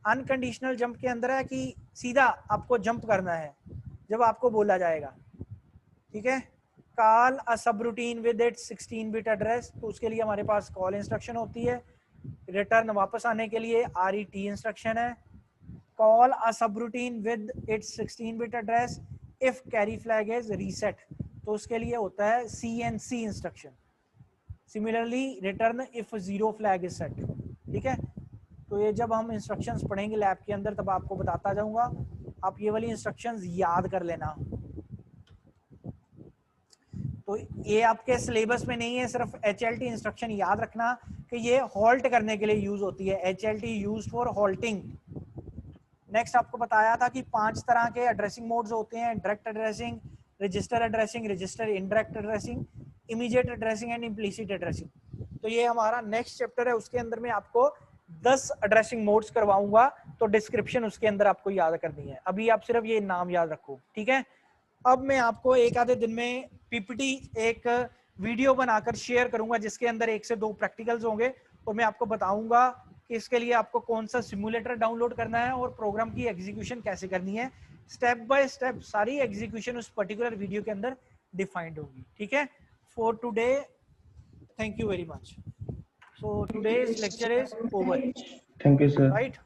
अनकंडीशनल जंप के अंदर है कि सीधा आपको जंप करना है जब आपको बोला जाएगा। ठीक है, कॉल अ सब routine with its 16 bit address. तो उसके लिए हमारे पास कॉल इंस्ट्रक्शन होती है। रिटर्न वापस आने के लिए RET इंस्ट्रक्शन है। कॉल अ सब routine with its 16 bit address if carry flag is reset. तो उसके लिए होता है CNC instruction. Similarly return if 0 flag is set. ठीक है, तो ये जब हम इंस्ट्रक्शंस पढ़ेंगे लैब के अंदर तब आपको बताता जाऊंगा, आप ये वाली इंस्ट्रक्शंस याद कर लेना। तो ये आपके सिलेबस में नहीं है, सिर्फ HLT इंस्ट्रक्शन याद रखना कि ये हॉल्ट करने के लिए यूज होती है। HLT used for halting. Next आपको बताया था कि 5 तरह के एड्रेसिंग मोड्स होते हैं, direct addressing, register addressing, register indirect addressing, immediate addressing and implicit addressing. तो ये हमारा नेक्स्ट चैप्टर है, उसके अंदर में आपको 10 एड्रेसिंग मोड्स करवाऊंगा, तो डिस्क्रिप्शन उसके अंदर आपको याद करनी है। अभी आप सिर्फ ये नाम याद रखो, ठीक है। अब मैं आपको एक आधे दिन में पीपीटी एक वीडियो बनाकर शेयर करूंगा जिसके अंदर 1 से 2 प्रैक्टिकल्स होंगे, और मैं आपको बताऊंगा कि इसके लिए आपको कौन सा सिमुलेटर डाउनलोड करना है और प्रोग्राम की एग्जीक्यूशन कैसे करनी है। स्टेप बाय स्टेप सारी एग्जीक्यूशन उस पर्टिकुलर वीडियो के अंदर डिफाइंड होगी, ठीक है। For today thank you very much. So today's lecture is over, Thank you, sir. Right.